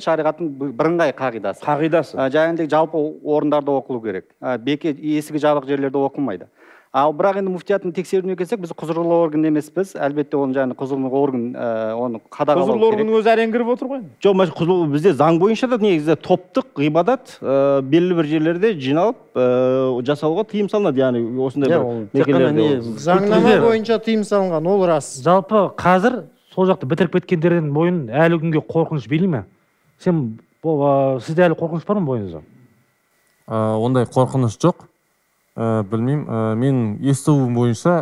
шариғаттың бірыңғай қағидасы. Жаңағындай жалпы орындарда оқылу керек. Есігі жабық жерлерде оқылмайды. Ал бірақ енді мүфтияттың тексеруіне келсек, біз құзырлы орган емеспіз. Әлбетте оны жаңағы құзырлы орган оны қадағалау керек. Құзырлы орган өзі әрең кіріп отыр ғой. Жоқ, бізде заң бойынша да негізі топтық ғибадат белгілі бір жерлерде жиналып жасауға тыйым салынады. Яғни осындай бір некелерде. Заңнама бойынша тыйым салынған, ол рас. Жалпы қазір сол жақты бітіріп кеткендердің бойын әлі күнге қорқыныш билей ме? Сізде әлі қорқыныш бар ма бойыңызда? Ондай қорқыныш жоқ. білмеймін, менің естуім бойынша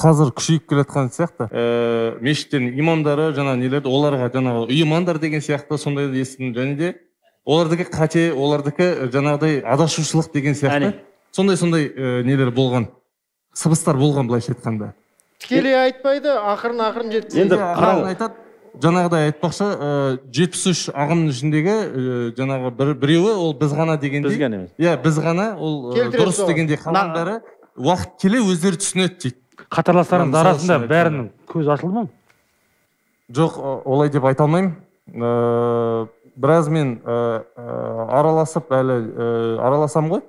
қазір күшейіп келе жатқан сияқты. Мешіттердің имамдары жаңа нелерді, оларға жаңағы ұйымандар деген сияқты сондайды естідім. Және де олардікі қате, олардікі жаңағыдай адашушылық деген сияқты. Сондай нелер болған, сыбыстар болған былайша айтқанда. Тікелей айтпайды, ақырын жеткізеді. Енді қараңыз айтады, жаңағыдай айтпақшы, 73 ағымның ішіндегі жаңағы біреуі ол біз ғана дегенде. Біз ғана емес. Иә, біз ғана ол дұрыс дегенде қалғандары уақыт келе өздері түсінеді дейді. Қатарластарымыз арасында бәрінің көз ашылды ма? Жоқ, олай деп айта алмаймын. Біраз мен араласып әлі араласам ғой.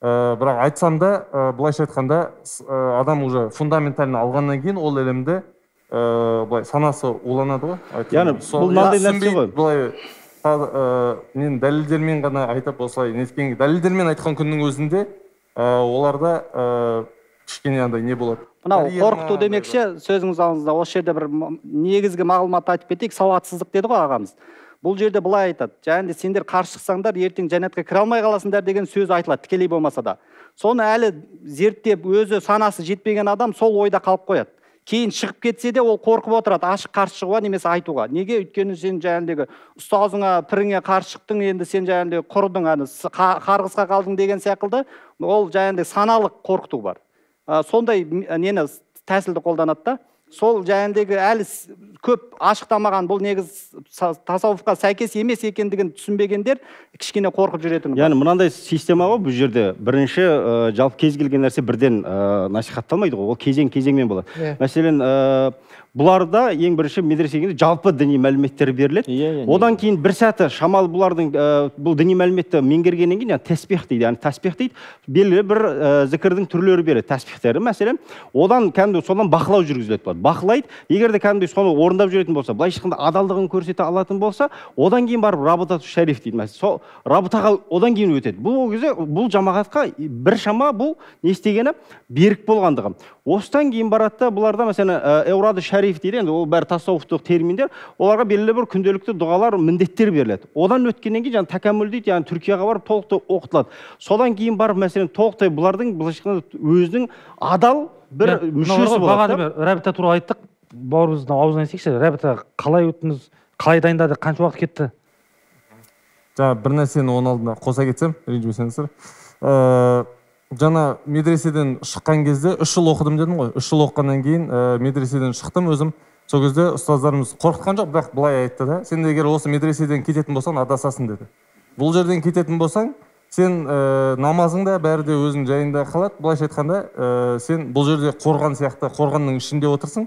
Бірақ айтсам да, былайша айтқанда, адам уже фундаментально алғаннан кейін ол әлемді былай санасы уланады ғой. Яғни бұл мынандай нәрсе ғой. Былай мен дәлелдермен ғана айтып осылай неткен, дәлелдермен айтқан күннің өзінде оларда кішкене андай не болады. Мынау қорқыту демекші, сөзіңіз алдыңызда осы жерде бір негізгі мағлұмат айтып кетейік, сауатсыздық деді ғой ағамыз. Бұл жерде былай айтады, және сендер қарсы шықсаңдар, ертең жәннатқа кіре алмай қаласыңдар деген сөз айтылады, тікелей болмаса да. Соны әлі зерттеп, өзі санасы жетпеген адам сол ойда қалып қояды. Кейін шығып кетсе де ол қорқып отырады, ашық қарсы шығуға немесе айтуға. Неге? Өйткені сен жаңағыдегі ұстазыңа, піріңе қарсы шықтың, енді сен жаңағыдегі құрыдың, қарғысқа қалдың деген секілді, ол жаңағыдегі саналық қорқыту бар. Сондай нені тәсілді қолданады да. Сол жаңағыдегі әлі көп ашықтамаған, бұл негіз тасауфқа сәйкес емес екендігін түсінбегендер кішкене қорқып жүретін. Яғни мынандай система ғой бұл жерде. Бірінші жалпы кез келген нәрсе бірден насихатталмайды ғой. Ол кезең-кезеңмен болады. Мәселен, бұларда ең бірінші медресеге жалпы діни мәліметтер беріледі. Одан кейін бір сәті шамалы бұлардың бұл діни мәліметті меңгергеннен кейін тәсбих дейді, яғни тәсбих дейді, белгілі бір зікірдің түрлері береді, тәсбихтері. Мәселен, одан кәдімгі содан бақылау жүргізіледі болады. Бақылайды, егер де кәдімгі соны орындап жүретін болса, былайша айтқанда адалдығын көрсете алатын болса, одан кейін барып рабытату шариф дейді. Мәселен, сол рабытаға одан кейін өтеді. Бұл кезде бұл жамағатқа бір шама бұл не істегені берік болғандығы. Осыдан кейін барады, бұларда мәселен эурады шариф дейді, енді ол бәрі тасауфтық терминдер, оларға белгілі бір күнделікті дұғалар, міндеттер беріледі. Одан өткеннен кейін тәкәммүл дейді, яғни Түркияға барып толықтай оқытылады. Содан кейін барып мәселен толықтай бұлардың өзінің адал бір мүшесі болады. Рабита туралы айттық, бауырымыздың аузынан естейікші. Рабита қалай өттіңіз, қалай дайындады, қанша уақыт кетті? Жаңа бір нәрсені оның алдына қоса кетсем, ренжімесеңіздер. Жаңа медреседен шыққан кезде 3 жыл оқыдым дедім ғой. 3 жыл оққаннан кейін медреседен шықтым өзім. Сол кезде ұстаздарымыз қорқытқан жоқ, бірақ былай айтты да, сен егер осы медреседен кететін болсаң, адасасың деді. Бұл жерден кететін болсаң, сен намазыңда бәрі де өзің жайында қалады. Былайша айтқанда, сен бұл жерде қорған сияқты, қорғанның ішінде отырсың.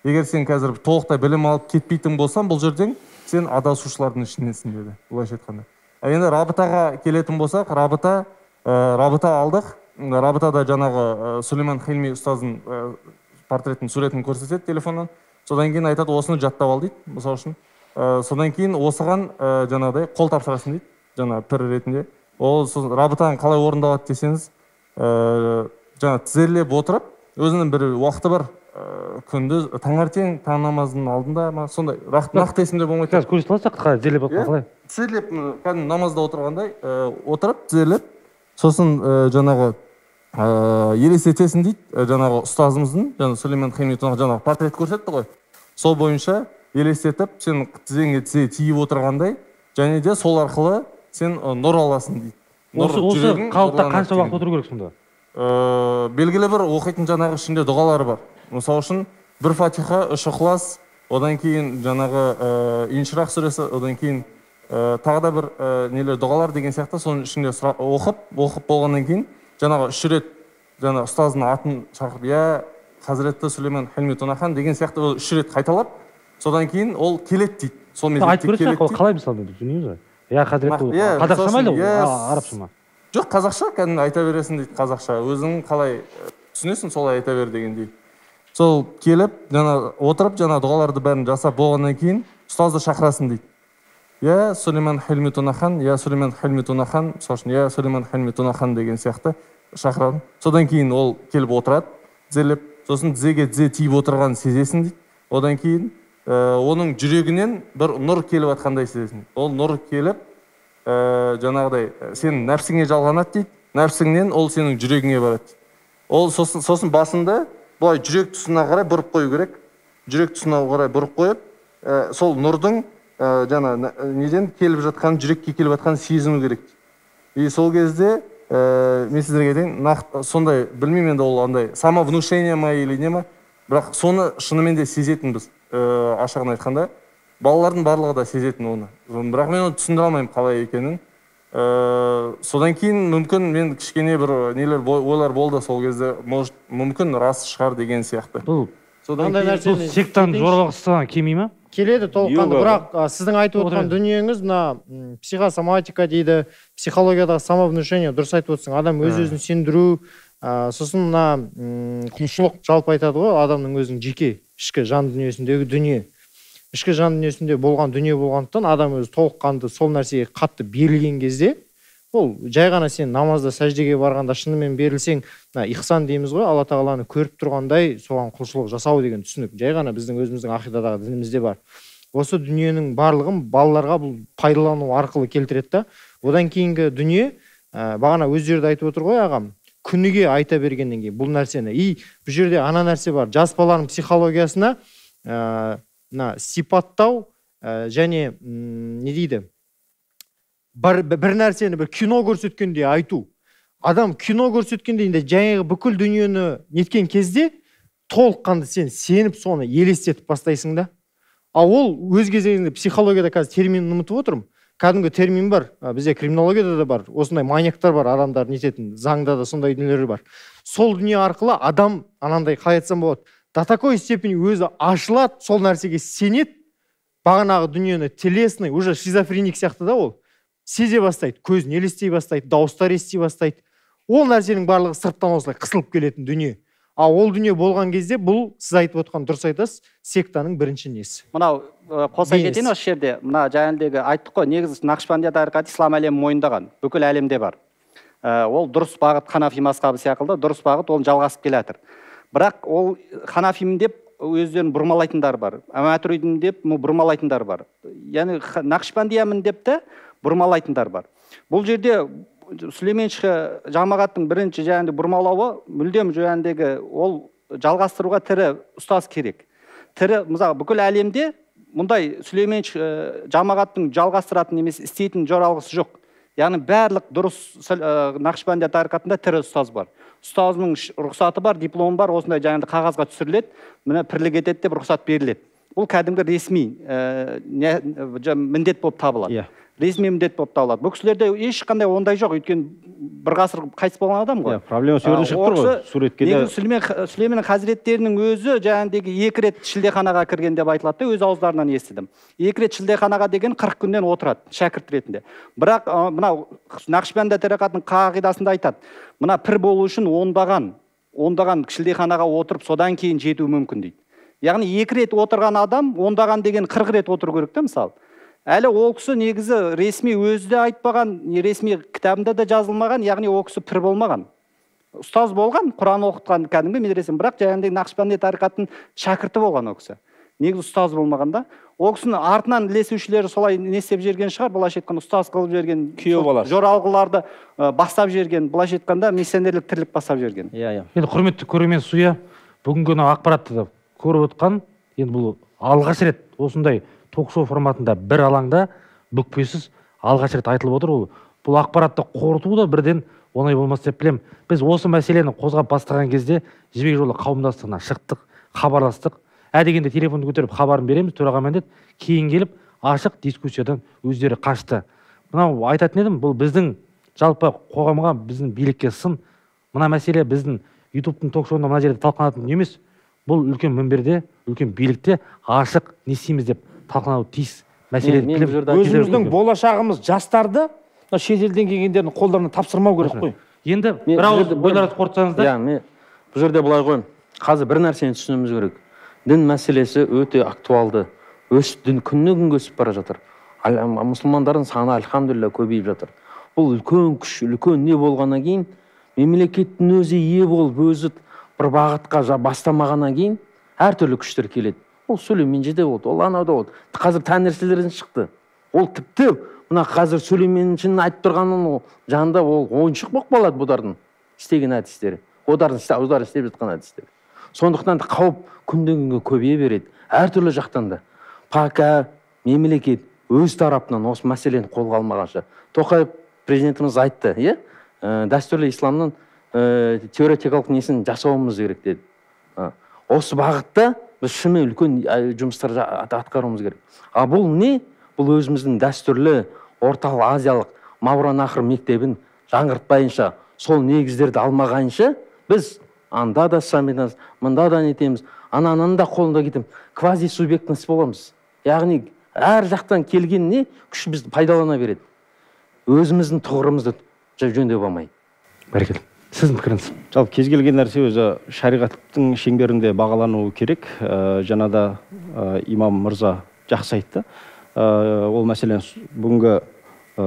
Егер сен қазір толықтай білім алып кетпейтін болсаң, бұл жерден сен адасушылардың ішіндесің деді, былайша айтқанда. Енді рабытаға келетін болсақ, рабыта алдық. Рабытада жаңағы Сүлеймен Хилми ұстаздың портретін, суретін көрсетеді телефоннан. Содан кейін айтады, осыны жаттап ал дейді, мысалы үшін. Содан кейін осыған жаңағыдай қол тапсырасың дейді, жаңа пір ретінде. Ол рабытаның қалай орындалады десеңіз, жаңа тізерлеп отырып, өзінің бір уақыты бар, күндіз таңертең таң намазының алдында ма, сондай нақты есімде болмайды. Қазір көрсете аласыз қалай тізерлеп отырған қалай? Тізерлеп, кәдімгі намазда отырғандай отырып, тізерлеп, сосын жаңағы елестетесің дейді, жаңағы ұстазымыздың, Сүлеймен Хилми жаңағы портрет көрсетті ғой. Сол бойынша елестетіп, сен тізеңе тізе тиіп отырғандай, және де сол арқылы сен нұр аласың дейді. Осы қалыпта қанша уақыт отыру керек сонда? Белгілі бір оқитын жаңағы ішінде дұғалары бар. Мысалы үшін бір фатиха, 3 ықылас, одан кейін жаңағы инширах сүресі, одан кейін тағы да бір нелер дұғалар деген сияқты соның ішінде оқып болғаннан кейін жаңағы 3 рет жаңа ұстаздың атын шақырып, я Хазіретті Сүлеймен Хилми Тунахан деген сияқты 3 рет қайталап, содан кейін ол келеді дейді. Сол мезетте келеді дейді. Қалай мысалы түсінесіз ғой? Я Хазіретті қазақша ма или арабша ма? Жоқ, қазақша, кәдімгі айта бересің дейді, қазақша. Өзің қалай түсінесің, солай айта бер дегендей. Сол келіп, жаңа отырып, жаңа дұғаларды бәрін жасап болғаннан кейін ұстазды шақырасың дейді. Я Сүлеймен Хилми Тунахан, я Сүлеймен Хилми Тунахан, сосын я Сүлеймен Хилми Тунахан деген сияқты шақырады. Содан кейін ол келіп отырады, тізерлеп, сосын тізеге тізе тиіп отырғанын сезесің дейді. Одан кейін оның жүрегінен бір нұр келіп жатқандай сезесің. Ол нұр келіп, жаңағыдай сен нәпсіңе жалғанады дейді. нәпсіңнен ол сенің жүрегіңе барады. Ол сосын басында былай жүрек тұсына қарай бұрып қою керек. Жүрек тұсына қарай бұрып қойып, сол нұрдың жаңа неден келіп жатқан, жүрекке келіп жатқан сезімі керек. И сол кезде мен сіздерге айтайын, сондай білмеймін енді ол андай самовнушение ма или не ма, бірақ соны шынымен де сезетінбіз. Ашығын айтқанда, балалардың барлығы да сезетін оны. Бірақ мен оны түсіндіре алмаймын қалай екенін. Содан кейін мүмкін мен кішкене бір нелер ойлар болды сол кезде, мүмкін рас шығар деген сияқты. Бұл сектаның жоралғысынан келмей ма? Келеді толыққанды, бірақ сіздің айтып отырған дүниеңіз мына психосоматика дейді, психологиядағы самовнушение, дұрыс айтып отырсың, адам өз-өзін сендіру, сосын мына құлшылық жалпы айтады ғой, адамның өзінің жеке ішкі жан дүниесіндегі дүние. Ішкі жан дүниесінде болған дүние болғандықтан адам өзі толыққанды сол нәрсеге қатты берілген кезде, ол жай ғана сен намазда сәждеге барғанда шынымен берілсең, ихсан дейміз ғой, Алла тағаланы көріп тұрғандай соған құлшылық жасау деген түсінік жай ғана біздің өзіміздің ақидадағы дінімізде бар. Осы дүниенің барлығын балаларға бұл пайдалану арқылы келтіреді да. Одан кейінгі дүние, бағана өздері айтып отыр ғой ағам, күніге айта бергеннен кейін бұл нәрсені. Бұл жерде ана нәрсе бар. Жас баланың психологиясына сипаттау және не дейді? Бір нәрсені бір кино көрсеткенде айту. Адам кино көрсеткенде жаңағы бүкіл дүниені неткен кезде толыққанды сен сеніп соны елестетіп бастайсың да. Ал ол өз кезегінде психологияда қазір терминін ұмытып отырмын. Кәдімгі термин бар, бізде криминологияда да бар, осындай маньяктар бар, адамдар нететін, заңда да сондай дүниелер бар. Сол дүние арқылы адам анандай қалай айтсам болады, до такой степени өзі ашылады, сол нәрсеге сенеді, бағанағы дүниені телесный, уже шизофреник сияқты да ол. Сезе бастайды, көзін елестей бастайды, дауыстар ести бастайды. Ол нәрсенің барлығы сырттан осылай қысылып келетін дүние. Ал ол дүние болған кезде бұл сіз айтып отқан дұрыс айтасыз, сектаның бірінші несі. Мынау қоса кетейін осы жерде. Мына жаңағыдегі айттық қой, негізі Нақшбандия тарихаты ислам әлемі мойындаған, бүкіл әлемде бар. Ол дұрыс бағыт Ханафи мазхабы сияқты, дұрыс бағыт ол жалғасып келе жатыр. Бірақ ол Ханафимін деп өздерін бұрмалайтындар бар. Мәтуридимін деп бұрмалайтындар бар. Яғни Нақшбандиямын деп те бұрмалайтындар бар. Бұл жерде Сүлейменші жамағаттың бірінші жаңағыдай бұрмалауы мүлдем жаңағыдегі ол жалғастыруға тірі ұстаз керек. Тірі, мысалы, бүкіл әлемде мұндай Сүлейменші жамағаттың жалғастыратын емес істейтін жоралғысы жоқ. Яғни барлық дұрыс Нақшбандия тарихатында тірі ұстаз бар. Ұстазының рұқсаты бар, дипломы бар, осындай жаңағыдай қағазға түсіріледі, міне пірлік етеді деп рұқсат беріледі. Бұл кәдімгі ресми міндет болып табылады. Ресми міндет болып табылады. Бұл кісілерде ешқандай ондай жоқ, өйткені бір ғасыр қайтыс болған адам ғой. Проблема сол жерде шығып тұр ғой. Суреткеде Сүлеймен хазіреттерінің өзі жаңағыдегі 2 рет шілдеханаға кірген деп айтылады, өз ауыздарынан естідім. 2 рет шілдеханаға деген 40 күннен отырады, шәкірт ретінде. Бірақ мынау Нақшбандия тарихатының қағидасында айтады. Мына пір болу үшін ондаған шілдеханаға отырып, содан кейін жетуі мүмкін дейді. Яғни 2 рет отырған адам, ондаған деген 40 рет отыру керек те, мысалы. Әлі ол кісі негізі ресми өзі де айтпаған, ресми кітабында да жазылмаған, яғни ол кісі пір болмаған. Ұстаз болған, Құран оқытқан кәдімгі медресен, бірақ жаңағыдай Нақшбандия тарихатының шәкірті болған ол кісі. Негізі ұстаз болмаған да. Ол кісінің артынан ілесушілері солай не істеп жүрген шығар, былайша айтқанда ұстаз қылып жүрген, күйеу баласы, жоралғыларды бастап жүрген, былайша айтқанда миссионерлік тірлік бастап жүрген. Енді құрметті көрермен Суя, бүгінгі ақпаратты көріп отқан, енді бұл алғаш рет осындай ток-шоу форматында бір алаңда бүкпесіз алғаш рет айтылып отыр. Бұл ақпаратты қорыту да бірден оңай болмас деп білем. Біз осы мәселені қозғап бастаған кезде Жібек жолы қауымдастығына шықтық, хабарластық. Дегенде телефонды көтеріп хабарын береміз, төрағамен деді. Кейін келіп ашық дискуссиядан өздері қашты. Мынау айтатын едім, бұл біздің жалпы қоғамға, біздің билікке сын. Мына мәселе біздің YouTube-тың ток-шоуында мына жерде талқыланатын емес. Бұл үлкен мінберде, үлкен билікте ашық не істейміз деп талқылануы тиіс мәселе. Өзіміздің болашағымыз жастарды шетелден келгендердің қолдарына тапсырмау керек қой. Енді бір ауыз ойларды қорытсаңыздар. Бұл жерде былай ғой, қазір бір нәрсені түсінуіміз керек. Дін мәселесі өте актуалды. Дін күннен күнге өсіп бара жатыр. Мұсылмандардың саны альхамдулилля көбейіп жатыр. Бұл үлкен күш, үлкен не болғаннан кейін, мемлекеттің өзі ие болып, өзі бір бағытқа бастамағаннан кейін әртүрлі күштер келеді. Ол Сүлейменшіде болды, ол анау да болды. Қазір тәңіршілерден шықты. Ол тіпті мына қазір Сүлейменшінің айтып тұрғанын жанында ол ойыншық болып қалады бұлардың істеген әдістері. Олар істеп жатқан әдістері. Сондықтан қауіп күннен күнге көбейе береді. Әртүрлі жақтан да. Пока мемлекет өз тарапынан осы мәселені қолға алмағанша. Тоқаев президентіміз айтты, дәстүрлі исламның теоретикалық несін жасауымыз керек деді. Осы бағытта біз шынымен үлкен жұмыстар атқаруымыз керек. А бұл не? Бұл өзіміздің дәстүрлі орталық азиялық Мауараннахр мектебін жаңғыртпайынша, сол негіздерді алмағанша, біз анда да самитамыз, мында да нетеміз, ананын да қолында кетеміз, квази-субъектность боламыз. Яғни әр жақтан келген не күш бізді пайдалана береді. Өзіміздің тұғырымызды жөндеп алмай. Бәрекелді. Сіздің пікіріңіз? Жалпы кез келген нәрсе өзі шариғаттың шеңберінде бағалануы керек. Жаңада имам мырза жақсы айтты. Ол мәселен бүгінгі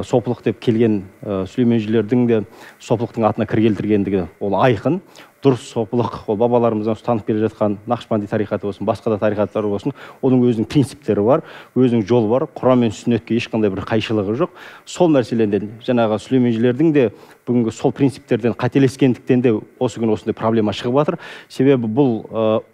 сопылық деп келген сүлейменшілердің де сопылықтың атына кір келтіргендігі ол айқын. Дұрыс сопылық, ол бабаларымыздан ұстанып келе жатқан Нақшбанди тарихаты болсын, басқа да тарихаттар болсын, оның өзінің принциптері бар, өзінің жолы бар, Құран мен сүннетке ешқандай бір қайшылығы жоқ. Сол нәрселерден жаңағы сүлейменшілердің де бүгінгі сол принциптерден қателескендіктен де осы күні осындай проблема шығып жатыр. Себебі бұл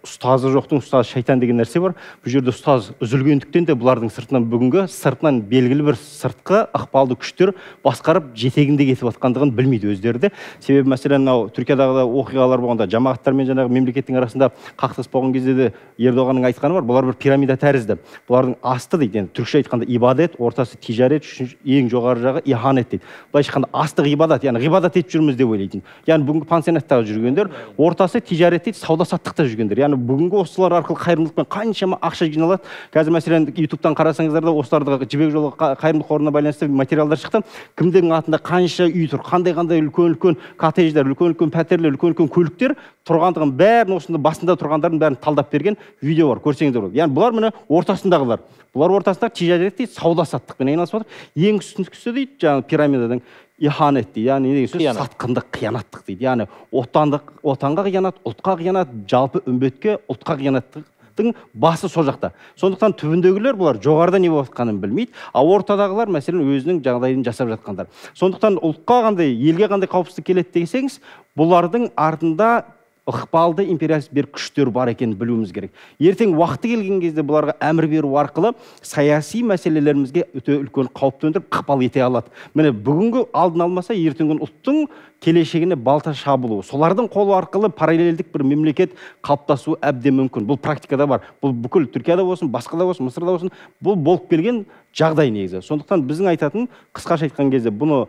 ұстазы жоқтың ұстазы шайтан деген нәрсе бар. Бұл жерде ұстаз үзілгендіктен де бұлардың сыртынан белгілі бір сыртқы ықпалды күштер басқарып жетегінде кетіп жатқандығын білмейді өздері де. Себебі мәселен Түркиядағы оқиғалар болғанда жамағаттар мен жаңағы мемлекеттің арасында қақтығыс болған кезде де Ердоғанның айтқаны бар, бұлар бір пирамида тәрізді. Бұлардың асты дейді, енді түркше айтқанда ибадет, ортасы тижарет, ең жоғары жағы иханет дейді. Былайша айтқанда астық ибадат, яғни ғибадат етіп жүрміз деп ойлайтын. Яғни бүгінгі пансионаттағы жүргендер, ортасы тижарет дейді, сауда-саттықта жүргендер. Яғни бүгінгі осылар арқылы қайырымдылықпен қаншама ақша жиналады. Қазір мәселен ютубтан қарасаңыздар да осыларды жібек жолы қайырымдылық қорына байланысты материалдар шықты. Кімдердің атында қанша үй тұр, қандай үлкен коттедждер, үлкен пәтерлер, үлкен көліктер тұрғандығын бәрін осында басында тұрғандардың бәрін талдап берген видео бар, көрсеңіздер болады. Яғни бұлар міне ортасындағылар. Бұлар ортасында тижарет дейді, сауда-саттықпен айналысып жатыр. Ең үстіңгісі дейді, жаңағы пирамиданың иханет дейді, яғни не деген сөз? Сатқындық, қиянаттық дейді. Яғни отанға қиянат, ұлтқа қиянат, жалпы үмбетке, ұлтқа қиянаттың басы сол жақта. Сондықтан түбіндегілер бұлар жоғарыда не болып жатқанын білмейді, а ортадағылар мәселен өзінің жағдайын жасап жатқандар. Сондықтан ұлтқа қандай, елге қандай қауіпсіздік келеді десеңіз, бұлардың артында ықпалды империалист бір күштер бар екенін білуіміз керек. Ертең уақыты келген кезде бұларға әмір беру арқылы саяси мәселелерімізге өте үлкен қауіп төндіріп ықпал ете алады. Міне бүгінгі алдын алмаса ертеңгі ұлттың келешегіне балта шабылуы, солардың қолы арқылы параллельдік бір мемлекет қалыптасуы әбден мүмкін. Бұл практикада бар. Бұл бүкіл Түркияда болсын, басқада болсын, Мысырда болсын, бұл болып келген жағдай негізі. Сондықтан біздің айтатын, қысқаша айтқан кезде бұны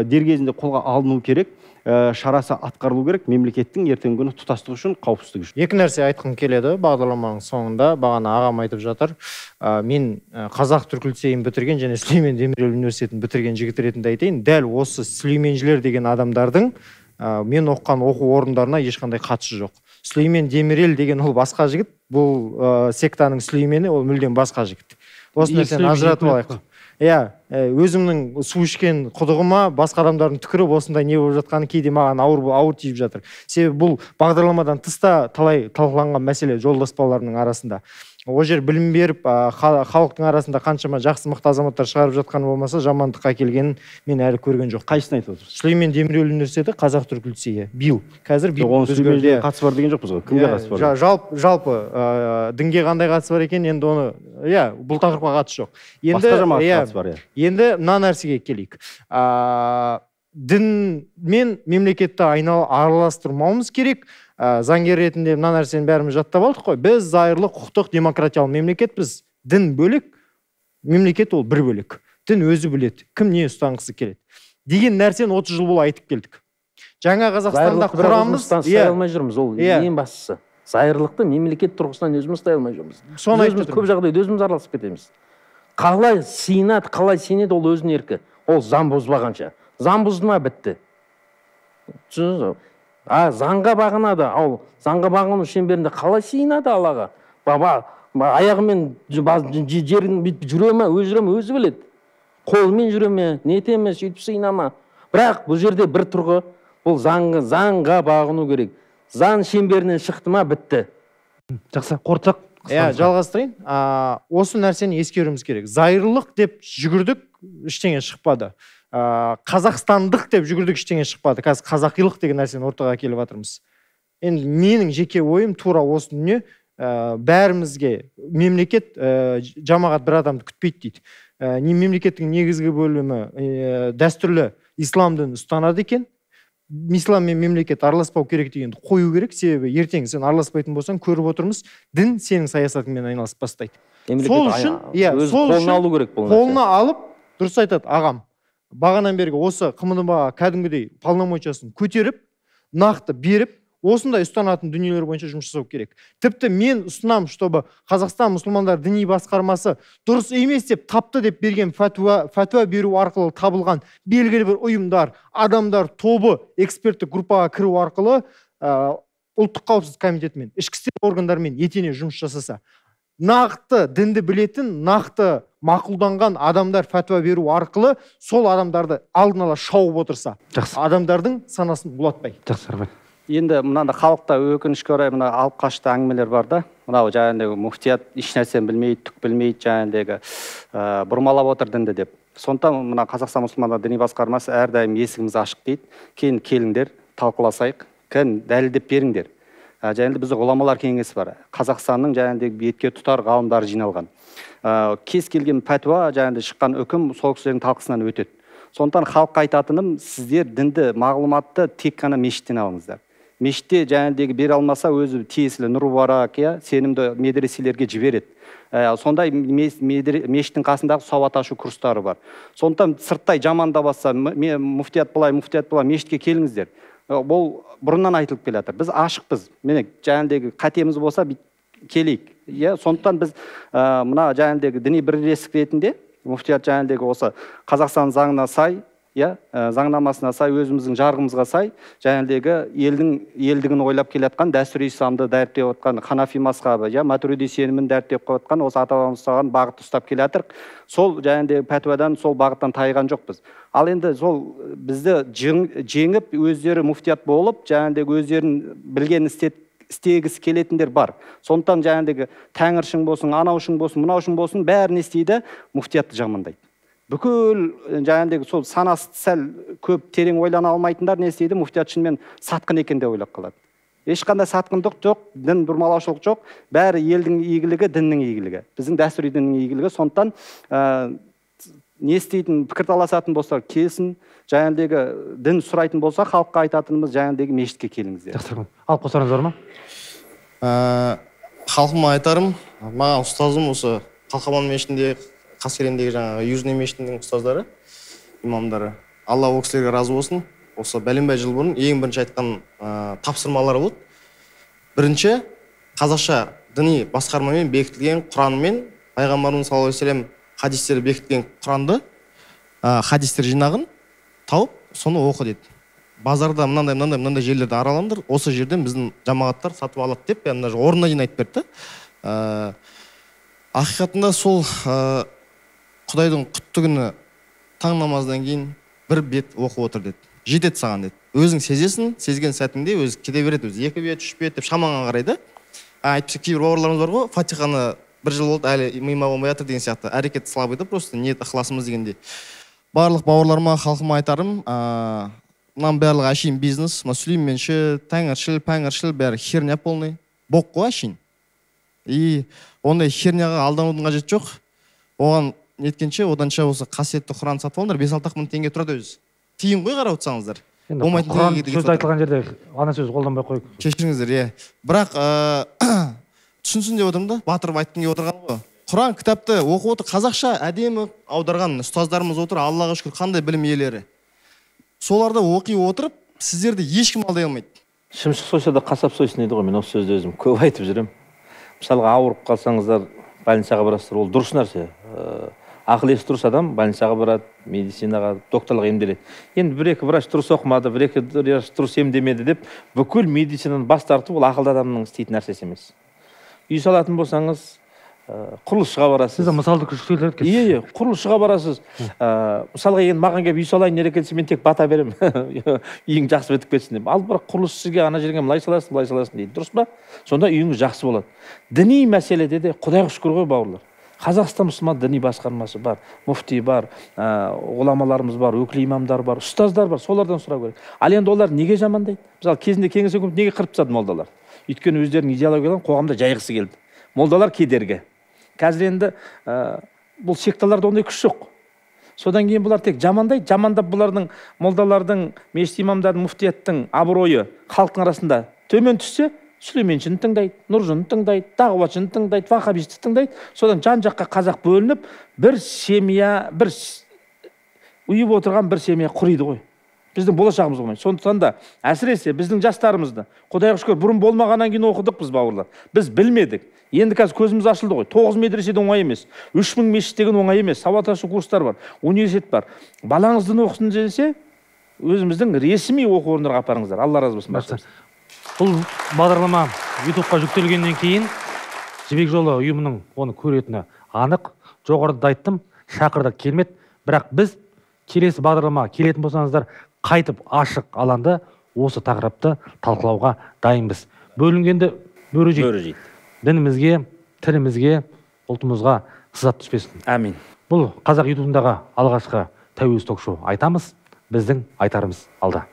дер кезінде қолға алыну керек, шарасы атқарылу керек, мемлекеттің ертеңгі күні тұтастығы үшін, қауіпсіздігі үшін. Екі нәрсе айтқым келеді бағдарламаның соңында. Бағана ағам айтып жатыр. Мен қазақ түркі лицейін бітірген және Сүлеймен Демирел университетін бітірген жігіт ретінде айтайын. Дәл осы сүлейменшілер деген адамдардың мен оқыған оқу орындарына ешқандай қатысы жоқ. Сүлеймен Демирел деген ол басқа жігіт, бұл сектаның Сүлеймені ол мүлдем басқа жігіт. Осы нәрсені ажыратып алайық. Өзімнің су ішкен құдығыма басқа адамдардың түкіріп осындай не болып жатқаны кейде маған ауыр тиіп жатыр. Себебі бұл бағдарламадан тыста талай талқыланған мәселе жолдаспаларының арасында. Ол жер білім беріп, халықтың арасында қаншама жақсы мықты азаматтар шығарып жатқаны болмаса, жамандыққа келгенін мен әлі көрген жоқ. Қайсысын айтып отырсыз? Сүлеймен Демирел университеті қазақ түркі лицейі. Биыл. Қазір биыл. Оның Сүлейменге қатысы бар деген жоқпыз ғой. Кімге қатысы бар? Жалпы дінге қандай қатысы бар екен, енді оны, бұл тақырыпқа қатысы жоқ. Басқа жамағат қатысы бар, Енді мына нәрсеге келейік. Дін мен мемлекетті араластырмауымыз керек. Заңгер ретінде мына нәрсені бәріміз жаттап алдық қой. Біз зайырлы, құқықтық, демократиялы мемлекетпіз. Дін бөлек, мемлекет ол бір бөлек. Дін өзі біледі, кім не ұстанғысы келеді. Деген нәрсені 30 жыл бойы айтып келдік. Жаңа Қазақстанда құрамыз, ұстай алмай жүрміз, ол ең бастысы. Зайырлықты мемлекет тұрғысынан өзіміз ұстай алмай жүрміз. Өзіміз көп жағдайда өзіміз араласып кетеміз. Қалай сенеді, ол өзінің еркі. Ол заң бұзбағанша. Заң бұзды ма, бітті. Заңға бағынады, ал заңға бағыну шеңберінде қалай сыйынады Аллаға? Аяғымен жерін жүре ме, өзі біледі. Қолымен жүре ме, нете ме, сөйтіп сыйына ма. Бірақ бұл жерде бір тұрғы, бұл заңға бағыну керек. Заң шеңберінен шықты ма, бітті. Жақсы, қорытсақ. Жалғастырайын. Осы нәрсені ескеруіміз керек. Зайырлық деп жүгірдік, ештеңе шықпады. Қазақстандық деп жүгірдік, ештеңе шықпады. Қазір қазақилық деген нәрсені ортаға келіп жатырмыз. Енді менің жеке ойым тура осы дүние, бәрімізге мемлекет жамағат бір адамды күтпейді дейді. Мемлекеттің негізгі бөлімі дәстүрлі ислам дінін ұстанады екен. Ислам мен мемлекет араласпау керек дегенді қою керек, себебі ертең сен араласпайтын болсаң, көріп отырмыз, дін сенің саясатыңмен айналысып бастайды. Сол үшін, қолына алып, дұрыс айтады ағам, бағанан бергі осы қымыдымаға кәдімгідей полномочиясын көтеріп, нақты беріп, осындай ұстанатын дүниелер бойынша жұмыс жасау керек. Тіпті мен ұсынам, чтобы Қазақстан мұсылмандар діни басқармасы дұрыс емес деп тапты деп берген фәтуа беру арқылы табылған белгілі бір ұйымдар, адамдар тобы эксперттік группаға кіру арқылы ұлттық қауіпсіздік комитетімен, ішкі істер органдарымен етене жұмыс жасаса, нақты дінді білетін, нақты мақұлданған адамдар фәтуа беру арқылы сол адамдарды алдын ала шауып отырса, адамдардың санасын бұлатпай. Жақсы. Енді мынанда халықта өкінішке орай мына алып қашты әңгімелер бар да. Мынау жаңағыдай муфтият еш нәрсені білмейді, түк білмейді, жаңағыдай бұрмалап отыр дінді деп. Сондықтан мына Қазақстан мұсылмандар діни басқармасы әрдайым есігіміз ашық дейді. Кейін келіңдер, талқыласайық, дәлелдеп беріңдер. Және бізде ғұламалар кеңесі бар. Қазақстанның жаңағыдай бетке тұтар ғалымдары жиналған. Кез келген пәтуа жаңағыдай шыққан үкім сол кісілердің талқысынан өтеді. Сондықтан халыққа айтатыным, сіздер дінді, мағлұматты тек қана мешіттен алыңыздар. Мешітте жаңағыдай бере алмаса, өзі тиесілі Нұру Барак, сенімді медреселерге жібереді. Сондай мешіттің қасындағы сауат ашу курстары бар. Сондықтан сырттай жаманда басса, муфтият былай, мешітке келіңіздер. Бұл бұрыннан айтылып келе жатыр. Біз ашықпыз. Міне жаңағыдай қатеміз болса келейік. Сондықтан біз мына жаңағыдай діни бірлестік ретінде муфтият жаңағыдай осы Қазақстан заңына сай, заңнамасына сай, өзіміздің жарғымызға сай, жаңағыдай елдігін ойлап келе жатқан, дәстүр исламды дәріптеп отқан, Ханафи мазхабы, Матуриди сенімін дәріптеп қойған, осы ата-бабамыз ұстаған бағытты ұстап келе жатыр. Сол жаңағыдай пәтуадан, сол бағыттан тайған жоқпыз. Ал енді сол бізді жеңіп, өздері муфтият болып, жаңағыдай өздерін білген істегісі келетіндер бар. Сондықтан жаңағыдай тәңіршің болсын, анаушың болсын, мынаушың болсын, бәрін естиді, муфтиятты жамандайды. Бүкіл жаңағыдай сол санасы сәл көп терең ойлана алмайтындар не істейді, муфтият шынымен сатқын екен деп ойлап қалады. Ешқандай сатқындық жоқ, дін бұрмалаушылық жоқ, бәрі елдің игілігі, діннің игілігі, біздің дәстүрлі діннің игілігі. Сондықтан не істейтін, пікір таласатын болса келсін, жаңағыдай дін сұрайтын болса, халыққа айтатынымыз жаңағыдай мешітке келіңіздер. Жақсы. Алып қосарыңыз бар ма? Халқыма айтарым, маған ұстазым осы Қалқаман мешітінде, Қаскелеңдегі жаңағы Южный мешітінің ұстаздары, имамдары. Алла ол кісілерге разы болсын. Осы бәленбай жыл бұрын ең бірінші айтқан тапсырмалары болды. Бірінші, қазақша діни басқармамен бекітілген Құранмен, пайғамбарымыз саллаллаху алейхи ва саллям хадистері бекітілген Құранды, хадистер жинағын тауып, соны оқы деді. Базарда мынандай жерлерді араламдар, осы жерден біздің жамағаттар сатып алады деп, орнына дейін айтып берді. Ақиқатында сол Құдайдың құтты күні таң намаздан кейін бір бет оқып отыр деді. Жетеді саған деді. Өзің сезесің, сезген сәтіңде өзі кете береді, өзі 2 бет, 3 бет деп шамаңа қарайды. Айтпақшы кейбір бауырларымыз бар ғой, Фатиханы бір жыл болды, әлі миыма болмай жатыр деген сияқты әрекет слабый да, просто ниет ықыласымыз дегенде. Барлық бауырларыма, халқыма айтарым, мынам барлығы әшейін бизнес, сүлейменшіл, тәңіршіл, пәңіршіл, бәрі херня полный, боқ қой әшейін. И ондай херняға алданудың қажеті жоқ. Оған неткенше, оданша осы қасиетті Құран сатып алыңдар, 5-6 мың теңге тұрады өзі. Тиын ғой қарап отырсаңыздар. Құран сөзді айтылған жерде ана сөз қолданбай қойып. Кешіріңіздер, бірақ түсінсін деп отырмын да, батырып айтқым келіп отырған ғой. Құран кітапты оқып отыр, қазақша әдемі аударған ұстаздарымыз отыр, Аллаға шүкір, қандай білім иелері. Соларды оқи отырып, сіздерді ешкім алдай алмайды. Шымшық сойса да қасап сойсын дейді ғой, мен осы сөзді өзім көп айтып жүрем. Мысалға ауырып қалсаңыздар, больницаға барасыздар, ол дұрыс нәрсе. Ақыл есі дұрыс адам больницаға барады, медицинаға, докторлық емделеді. Енді бір-екі врач дұрыс оқымады, бір-екі врач дұрыс емдемеді деп, бүкіл медицинаны бас тарту ол ақылды адамның істейтін нәрсесі емес. Үй салатын болсаңыз, құрылысшыға барасыз. Сіз мысалды күшкелтіріп кетсіз. Иә, құрылысшыға барасыз. Мысалға енді маған келіп үй салайын нере келсе, мен тек бата беремін. Үйің жақсы бітіп кетсін деп. Ал бірақ құрылысшыға ана жерге былай саласың дейді. Дұрыс па? Сонда үйіңіз жақсы болады. Діни мәселеде де Құдайға шүкір ғой бауырлар. Қазақстан мұсылман діни басқармасы бар, муфти бар, ғұламаларымыз бар, өкілі имамдар бар, ұстаздар бар, солардан сұрау керек. Ал енді олар неге жамандайды? Мысалы, кезінде кеңес өкіметі неге қырып тастады молдалар? Өйткені өздерінің идеологияларын қоғамда жайғысы келді. Молдалар кедергі. Қазір енді бұл секталарда ондай күш жоқ. Содан кейін бұлар тек жамандайды, жамандап бұлардың молдалардың, мешіт имамдардың, муфтияттың абыройы халықтың арасында төмен түссе, Сүлейменшіні тыңдайды, Нұржыны тыңдайды, Дағуатшыны тыңдайды, Вахабисті тыңдайды. Содан жан-жаққа қазақ бөлініп, бір семья, бір ұйып отырған бір семья құриды ғой. Біздің болашағымыз болмайды. Сондықтан да әсіресе біздің жастарымызды, Құдайға шүкір, бұрын болмағаннан кейін оқыдық біз бауырлар. Біз білмедік. Енді қазір көзіміз ашылды ғой. 9 медреседен оңай емес, 3000 мешіт деген оңай емес, сауат ашу курстар бар, университет бар. Балаңыздың оқысын десе, өзіміздің ресми оқу орындарға апарыңыздар. Алла разы болсын. Бұл бағдарлама ютубқа жүктелгеннен кейін Жібек жолы ұйымының оны көретіні анық. Жоғарыда айттым, шақырдық келмеді. Бірақ біз келесі бағдарлама келетін болсаңыздар, қайтып ашық алаңда осы тақырыпты талқылауға дайынбыз. Бөлінгенді бөрі жейді. Дінімізге, тілімізге, ұлтымызға сызат түспесін. Әмин. Бұл қазақ ютубындағы алғашқы тәуелсіз ток-шоу. Айтамыз, біздің айтарымыз алда.